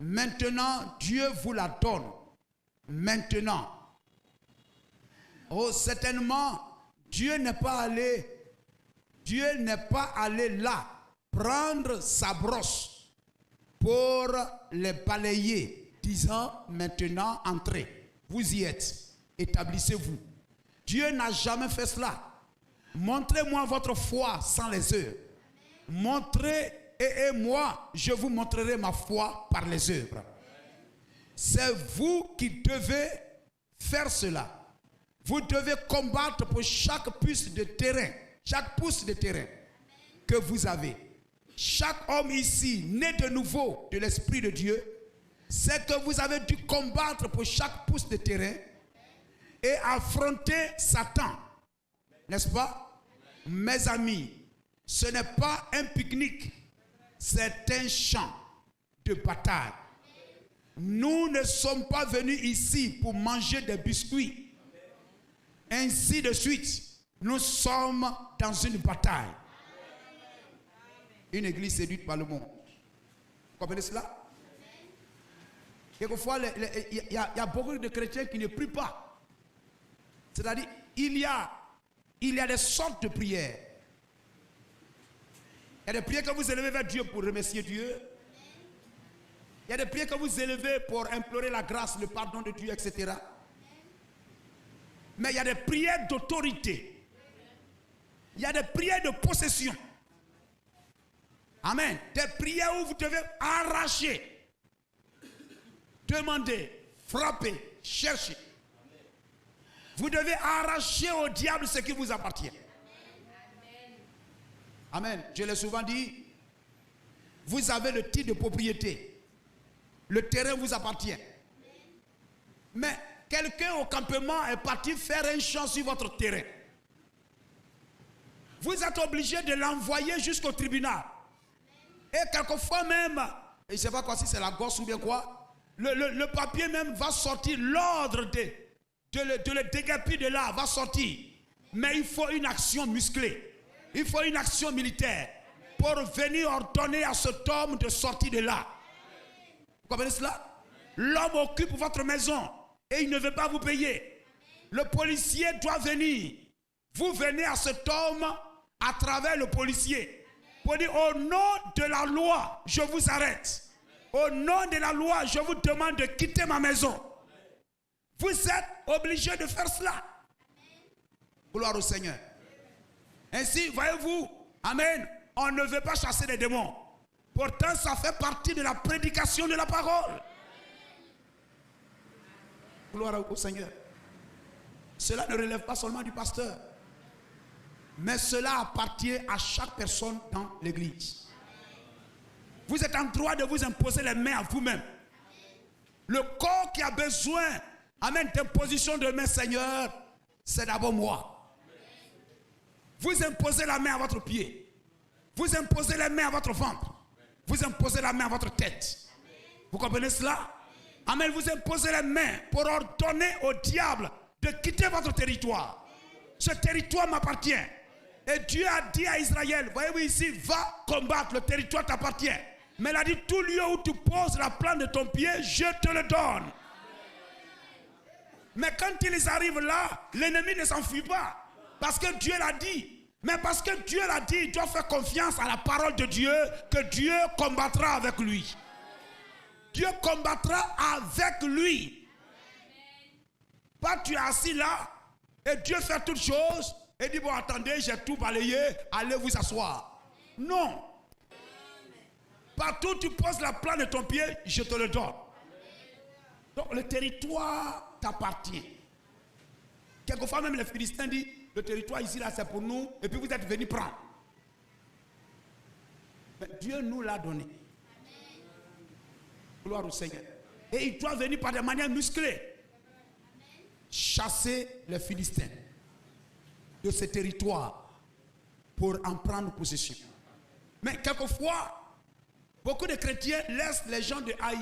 Maintenant, Dieu vous la donne. Maintenant. Oh, certainement, Dieu n'est pas allé là prendre sa brosse pour les balayer, disant maintenant entrez, vous y êtes, établissez-vous. Dieu n'a jamais fait cela. Montrez-moi votre foi sans les œuvres. Montrez, et moi, je vous montrerai ma foi par les œuvres. C'est vous qui devez faire cela. Vous devez combattre pour chaque pouce de terrain, que vous avez. Chaque homme ici, né de nouveau de l'Esprit de Dieu, c'est que vous avez dû combattre pour chaque pouce de terrain et affronter Satan. N'est-ce pas? Mes amis, ce n'est pas un pique-nique, c'est un champ. de bataille. Nous ne sommes pas venus ici pour manger des biscuits. Ainsi de suite. Nous sommes dans une bataille. Une église séduite par le monde. Vous comprenez cela? Quelquefois, il y a beaucoup de chrétiens qui ne prient pas. C'est-à-dire, il y a des sortes de prières. Il y a des prières que vous élevez vers Dieu pour remercier Dieu. Il y a des prières que vous élevez pour implorer la grâce, le pardon de Dieu, etc. Mais il y a des prières d'autorité. Il y a des prières de possession. Amen. Des prières où vous devez arracher, demander, frapper, chercher. Vous devez arracher au diable ce qui vous appartient. Amen. Je l'ai souvent dit. Vous avez le titre de propriété. Le terrain vous appartient. Mais quelqu'un au campement est parti faire un champ sur votre terrain. Vous êtes obligé de l'envoyer jusqu'au tribunal. Et quelquefois même, je ne sais pas quoi, si c'est la gosse ou bien quoi, le papier même va sortir, l'ordre de le déguerpir de là va sortir. Mais il faut une action musclée. Il faut une action militaire pour venir ordonner à cet homme de sortir de là. Vous comprenez cela? L'homme occupe votre maison et il ne veut pas vous payer. Le policier doit venir. Vous venez à cet homme à travers le policier pour dire au nom de la loi, je vous arrête. Au nom de la loi, je vous demande de quitter ma maison. Vous êtes obligé de faire cela. Gloire au Seigneur. Ainsi, voyez-vous, amen, on ne veut pas chasser les démons. Pourtant, ça fait partie de la prédication de la parole. Gloire au Seigneur. Cela ne relève pas seulement du pasteur. Mais cela appartient à chaque personne dans l'église. Vous êtes en droit de vous imposer les mains à vous-même. Le corps qui a besoin, amen, d'imposition de main, Seigneur, c'est d'abord moi. Vous imposez la main à votre pied. Vous imposez la main à votre ventre. Vous imposez la main à votre tête. Vous comprenez cela? Amen, vous imposez les mains pour ordonner au diable de quitter votre territoire. Ce territoire m'appartient. Et Dieu a dit à Israël, voyez-vous ici, va combattre, le territoire t'appartient. Mais il a dit, tout lieu où tu poses la plante de ton pied, je te le donne. Mais quand ils arrivent là, l'ennemi ne s'enfuit pas. Parce que Dieu l'a dit. Mais parce que Dieu l'a dit, il doit faire confiance à la parole de Dieu, que Dieu combattra avec lui. Dieu combattra avec lui. Pas tu es assis là, et Dieu fait toutes choses, et dit, bon, attendez, j'ai tout balayé, allez vous asseoir. Non. Partout où tu poses la plante de ton pied, je te le donne. Donc le territoire t'appartient. Quelquefois même les Philistins disent, le territoire ici là c'est pour nous, et puis vous êtes venus prendre. Mais Dieu nous l'a donné. Gloire au Seigneur. Et il doit venir par des manières musclées. Chasser les Philistins de ce territoire pour en prendre possession. Mais quelquefois, beaucoup de chrétiens laissent les gens de Haï,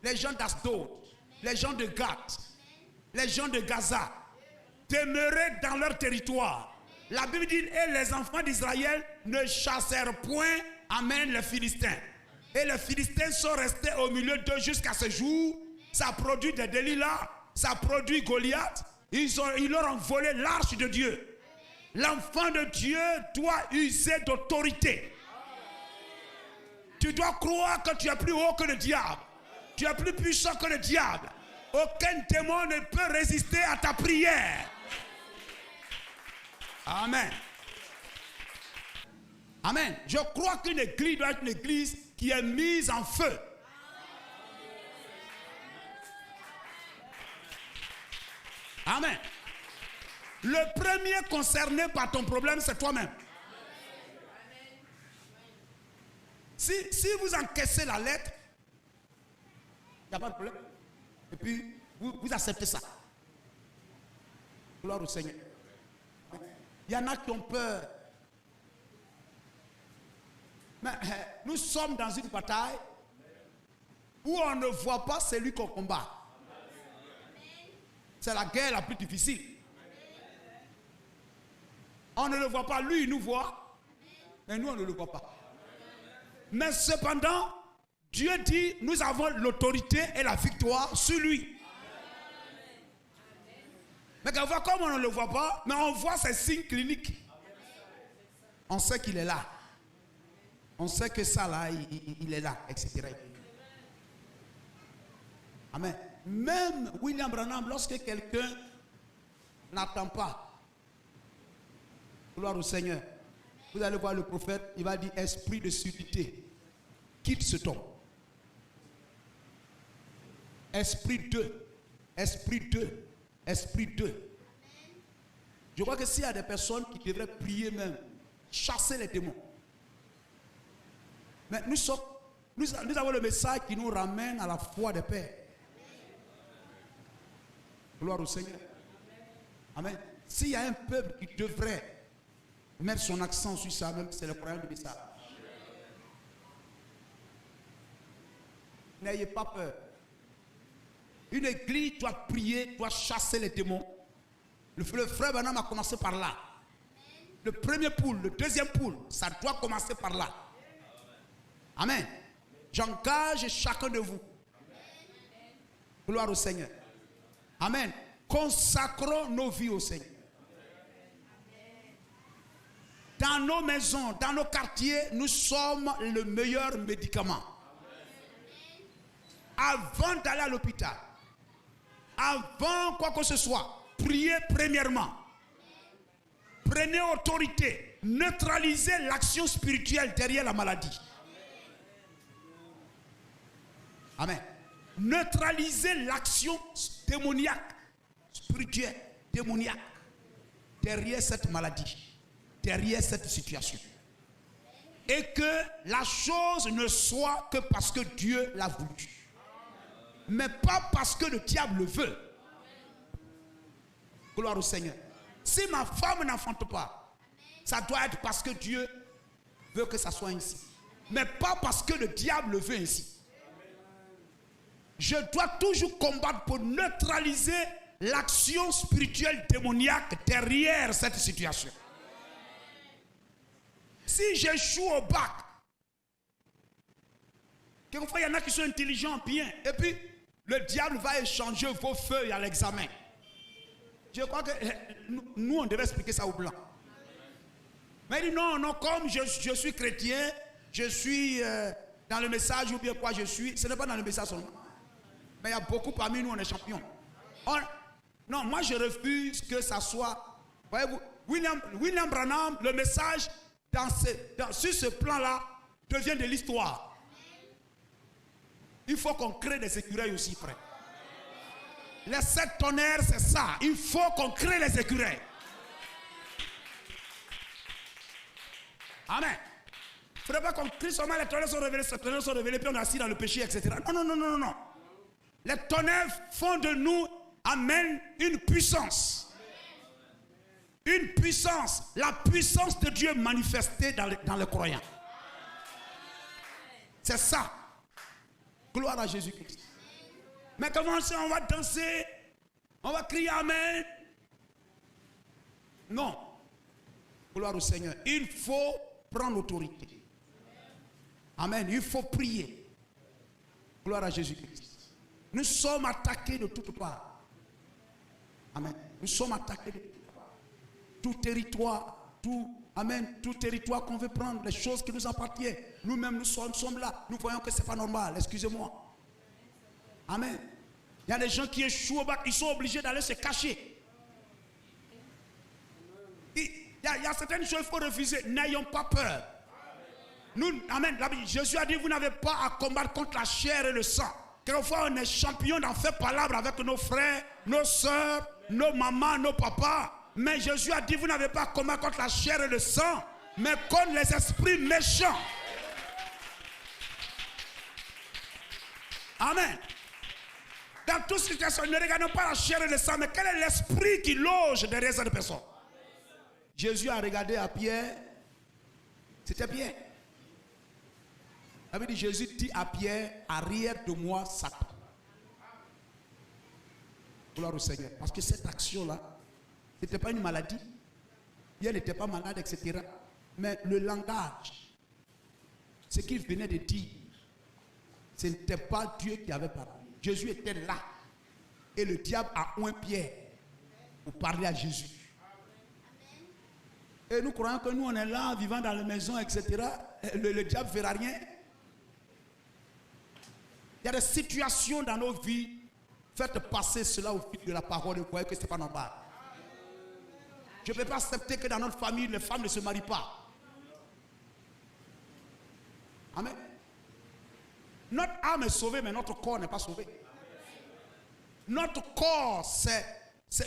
les gens d'Asdod, les gens de Gath, les gens de Gaza demeurer dans leur territoire. La Bible dit, et les enfants d'Israël ne chassèrent point, amen, les Philistins. Et les Philistins sont restés au milieu d'eux jusqu'à ce jour. Ça produit des Delilah, ça produit Goliath. Ils leur ont volé l'arche de Dieu. L'enfant de Dieu doit user d'autorité. Tu dois croire que tu es plus haut que le diable. Tu es plus puissant que le diable. Aucun démon ne peut résister à ta prière. Amen. Amen. Je crois qu'une église doit être une église qui est mise en feu. Amen. Le premier concerné par ton problème, c'est toi-même. Si vous encaissez la lettre, il n'y a pas de problème. Et puis, vous acceptez ça. Gloire au Seigneur. Il y en a qui ont peur. Mais nous sommes dans une bataille. où on ne voit pas celui qu'on combat. C'est la guerre la plus difficile. On ne le voit pas, lui il nous voit, mais nous on ne le voit pas. Mais cependant, Dieu dit, nous avons l'autorité et la victoire sur lui. Mais quelquefois, comme on ne le voit pas, mais on voit ses signes cliniques. On sait qu'il est là. On sait que ça là, il est là, etc. Amen. Même William Branham, lorsque quelqu'un n'attend pas, gloire au Seigneur, vous allez voir le prophète, il va dire esprit de surdité, quitte ce ton. Esprit de, esprit de, esprit de. Je crois que s'il y a des personnes qui devraient prier même, chasser les démons. Mais nous avons le message qui nous ramène à la foi des pères. Gloire au Seigneur. Amen. S'il y a un peuple qui devrait mettre son accent sur ça, même c'est le croyant du message. N'ayez pas peur. Une église doit prier, doit chasser les démons. Le frère Branham a commencé par là. Le premier poule, le deuxième poule, ça doit commencer par là. Amen. J'engage chacun de vous. Gloire au Seigneur. Amen. Consacrons nos vies au Seigneur. Dans nos maisons, dans nos quartiers, nous sommes le meilleur médicament. Avant d'aller à l'hôpital, avant quoi que ce soit, priez premièrement. Prenez autorité. Neutralisez l'action spirituelle derrière la maladie. Amen. Neutralisez l'action démoniaque, spirituelle, démoniaque, derrière cette maladie, derrière cette situation. Et que la chose ne soit que parce que Dieu l'a voulu. Mais pas parce que le diable le veut. Gloire au Seigneur. Si ma femme n'enfante pas, ça doit être parce que Dieu veut que ça soit ainsi. Mais pas parce que le diable le veut ainsi. Je dois toujours combattre pour neutraliser l'action spirituelle démoniaque derrière cette situation. Si j'échoue au bac, quelquefois il y en a qui sont intelligents, bien, et puis le diable va échanger vos feuilles à l'examen. Je crois que nous on devait expliquer ça aux blancs. Mais il dit non, non, comme je suis chrétien, je suis dans le message ou bien quoi je suis, ce n'est pas dans le message seulement. Mais il y a beaucoup parmi nous, on est champions. Non, moi je refuse que ça soit. Voyez-vous, William Branham, le message sur ce plan-là devient de l'histoire. Il faut qu'on crée des écureuils aussi, frère. Les 7 tonnerres, c'est ça. Il faut qu'on crée les écureuils. Amen. Il ne faudrait pas qu'on crie seulement les tonnerres sont révélés, puis on est assis dans le péché, etc. Non, non, non, non, non. Les tonnerres font de nous, amènent une puissance. Une puissance. La puissance de Dieu manifestée dans les croyants. C'est ça. Gloire à Jésus-Christ. Mais comment ça, on va danser, on va crier Amen? Non. Gloire au Seigneur. Il faut prendre l'autorité. Amen. Il faut prier. Gloire à Jésus-Christ. Nous sommes attaqués de toutes parts. Amen. Nous sommes attaqués de toutes parts. Tout territoire, amen, tout territoire qu'on veut prendre, les choses qui nous appartiennent. Nous-mêmes, nous sommes là. Nous voyons que ce n'est pas normal. Excusez-moi. Amen. Il y a des gens qui échouent au bac, ils sont obligés d'aller se cacher. Il y a certaines choses qu'il faut refuser. N'ayons pas peur. Nous, amen. Jésus a dit, vous n'avez pas à combattre contre la chair et le sang. Quelquefois, on est champion d'en faire palabre avec nos frères, nos soeurs, nos mamans, nos papas. Mais Jésus a dit, vous n'avez pas à combattre contre la chair et le sang, mais contre les esprits méchants. Amen. Dans toute situation, ne regardons pas la chair et le sang, mais quel est l'esprit qui loge derrière cette personne? Jésus a regardé à Pierre, c'était Pierre. Ça veut dire Jésus dit à Pierre, arrière de moi, Satan. Gloire au Seigneur. Parce que cette action-là, ce n'était pas une maladie. Pierre n'était pas malade, etc. Mais le langage, ce qu'il venait de dire, ce n'était pas Dieu qui avait parlé. Jésus était là. Et le diable a oint Pierre pour parler à Jésus. Et nous croyons que nous, on est là, vivant dans la maison, etc. Le diable ne fera rien. Il y a des situations dans nos vies. Faites passer cela au fil de la parole et vous voyez que ce n'est pas normal. Je ne peux pas accepter que dans notre famille, les femmes ne se marient pas. Amen. Notre âme est sauvée, mais notre corps n'est pas sauvé. Notre corps,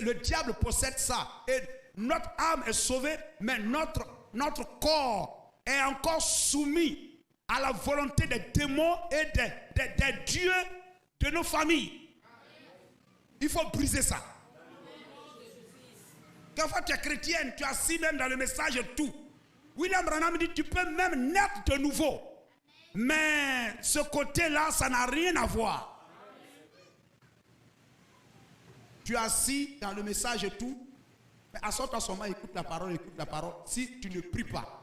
le diable possède ça. Et notre âme est sauvée, mais notre corps est encore soumis à la volonté des démons et des dieux de nos familles. Il faut briser ça. Quelquefois tu es chrétienne, tu es assis même dans le message et tout. William Branham dit tu peux même naître de nouveau. Mais ce côté-là, ça n'a rien à voir. Tu es assis dans le message et tout. Mais assois-toi seulement, écoute la parole, écoute la parole. Si tu ne pries pas,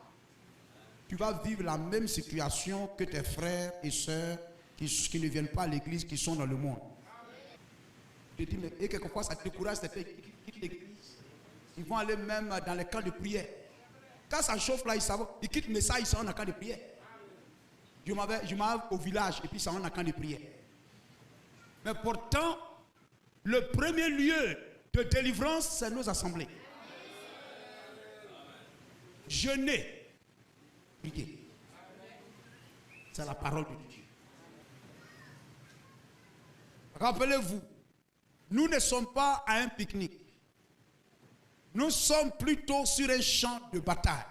tu vas vivre la même situation que tes frères et sœurs qui ne viennent pas à l'église, qui sont dans le monde. Je dis, mais et quelquefois ça te décourage, ils quittent l'église. Ils vont aller même dans les camps de prière. Quand ça chauffe là, ils quittent le message, ils sont dans le camp de prière. Je m'en vais au village et puis ils sont dans le camp de prière. Mais pourtant, le premier lieu de délivrance, c'est nos assemblées. Jeûner, prier. C'est la parole de Dieu. Rappelez-vous, nous ne sommes pas à un pique-nique. Nous sommes plutôt sur un champ de bataille.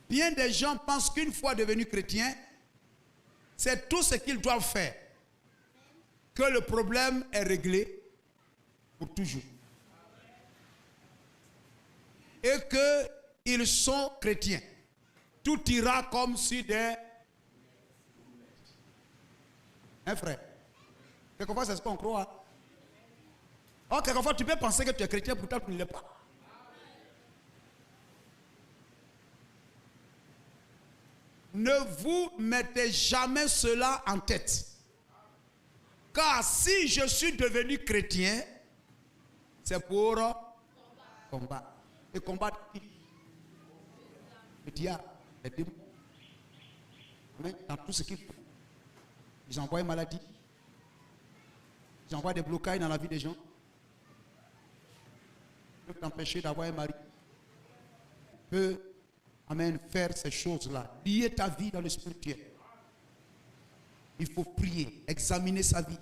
Bien des gens pensent qu'une fois devenus chrétiens, c'est tout ce qu'ils doivent faire. Que le problème est réglé pour toujours. Et qu'ils sont chrétiens. Tout ira comme si des... Un frère. Quelquefois, c'est ce qu'on croit. Or, quelquefois, tu peux penser que tu es chrétien, pourtant tu ne l'es pas. Ne vous mettez jamais cela en tête. Car si je suis devenu chrétien, c'est pour combattre. Et combattre qui? Le diable, les démons. Dans tout ce qu'ils font. Ils envoient une maladie. Ils envoient des blocages dans la vie des gens. Ils peuvent t'empêcher d'avoir un mari. Ils peuvent, faire ces choses-là. Lier ta vie dans le spirituel. Il faut prier, examiner sa vie.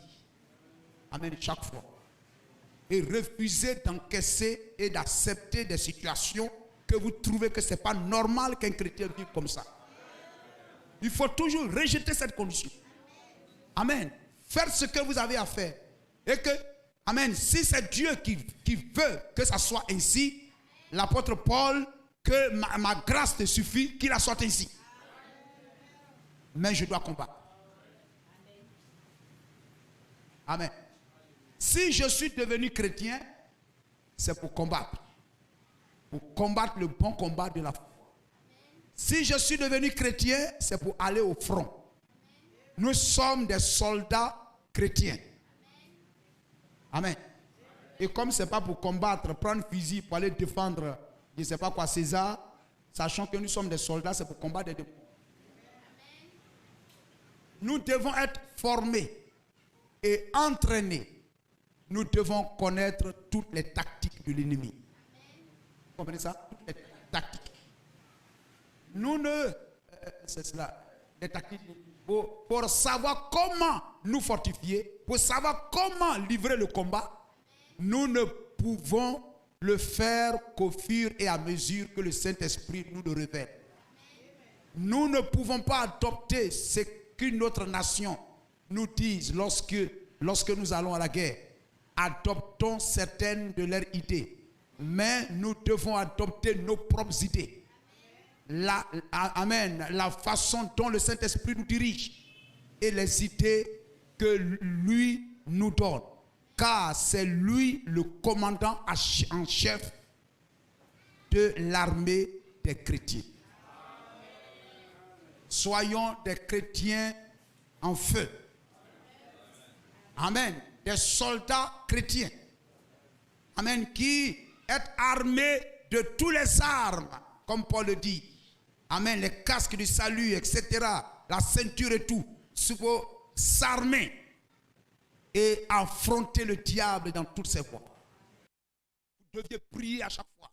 Amen, chaque fois. Et refuser d'encaisser et d'accepter des situations que vous trouvez que ce n'est pas normal qu'un chrétien vive comme ça. Il faut toujours rejeter cette condition. Amen. Faire ce que vous avez à faire. Et que, amen, si c'est Dieu qui veut que ça soit ainsi, l'apôtre Paul, que ma grâce te suffit, qu'il la soit ainsi. Mais je dois combattre. Amen. Si je suis devenu chrétien, c'est pour combattre. Pour combattre le bon combat de la foi. Si je suis devenu chrétien, c'est pour aller au front. Nous sommes des soldats chrétiens. Amen. Et comme ce n'est pas pour combattre, prendre fusil pour aller défendre, je ne sais pas quoi, César, sachant que nous sommes des soldats, c'est pour combattre des démons. Nous devons être formés et entraînés. Nous devons connaître toutes les tactiques de l'ennemi. Vous comprenez ça? Toutes les tactiques. Nous ne... c'est cela. Les tactiques. Pour savoir comment nous fortifier, pour savoir comment livrer le combat, nous ne pouvons le faire qu'au fur et à mesure que le Saint-Esprit nous le révèle. Nous ne pouvons pas adopter ce qu'une autre nation nous dise lorsque nous allons à la guerre. Adoptons certaines de leurs idées, mais nous devons adopter nos propres idées. la façon dont le Saint-Esprit nous dirige et les idées que lui nous donne. Car c'est lui le commandant en chef de l'armée des chrétiens. Soyons des chrétiens en feu. Amen. Des soldats chrétiens. Amen. Qui est armés de toutes les armes, comme Paul le dit. Amen. Les casques du salut, etc. La ceinture et tout. Pour s'armer et affronter le diable dans toutes ses voies. Vous deviez prier à chaque fois.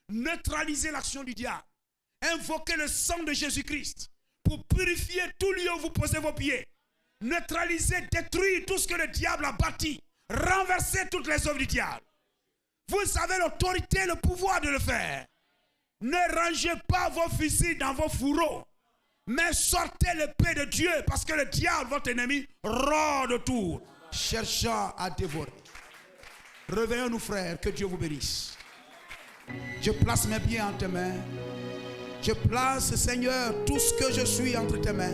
Neutraliser l'action du diable. Invoquer le sang de Jésus-Christ pour purifier tout lieu où vous posez vos pieds. Neutraliser, détruire tout ce que le diable a bâti. Renverser toutes les œuvres du diable. Vous avez l'autorité et le pouvoir de le faire. Ne rangez pas vos fusils dans vos fourreaux. Mais sortez l'épée de Dieu parce que le diable, votre ennemi, rôde autour, cherchant à dévorer. Réveillons-nous, frères, que Dieu vous bénisse. Je place mes pieds entre tes mains. Je place, Seigneur, tout ce que je suis entre tes mains.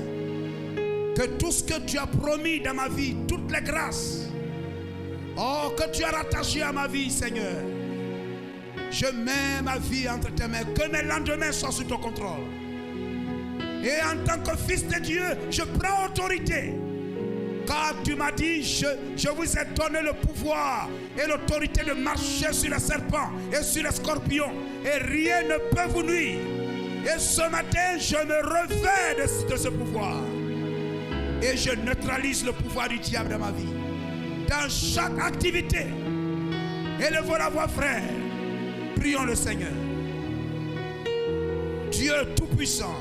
Que tout ce que tu as promis dans ma vie, toutes les grâces, oh, que tu as rattaché à ma vie, Seigneur. Je mets ma vie entre tes mains. Que mes lendemains soient sous ton contrôle. Et en tant que fils de Dieu, je prends autorité. Car tu m'as dit, je vous ai donné le pouvoir et l'autorité de marcher sur les serpents et sur les scorpions. Et rien ne peut vous nuire. Et ce matin, je me revêts de ce pouvoir. Et je neutralise le pouvoir du diable dans ma vie. Dans chaque activité. Élevons la voix, frère. Prions le Seigneur. Dieu Tout-Puissant.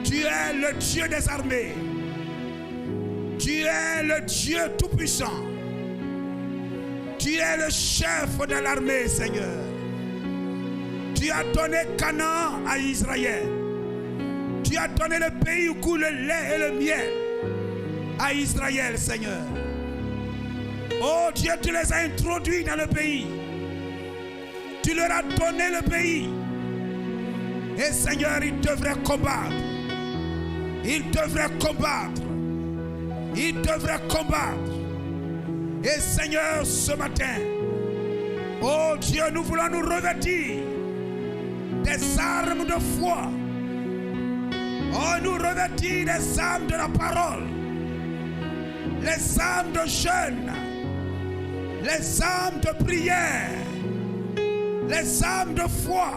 Tu es le Dieu des armées. Tu es le Dieu Tout-Puissant. Tu es le chef de l'armée, Seigneur. Tu as donné Canaan à Israël. Tu as donné le pays où coule le lait et le miel à Israël, Seigneur. Oh Dieu, tu les as introduits dans le pays. Tu leur as donné le pays. Et Seigneur, ils devraient combattre. Ils devraient combattre. Ils devraient combattre. Et Seigneur, ce matin, oh Dieu, nous voulons nous revêtir des armes de foi. Oh, nous revêtir des armes de la parole. Les armes de jeûne. Les armes de prière. Les armes de foi.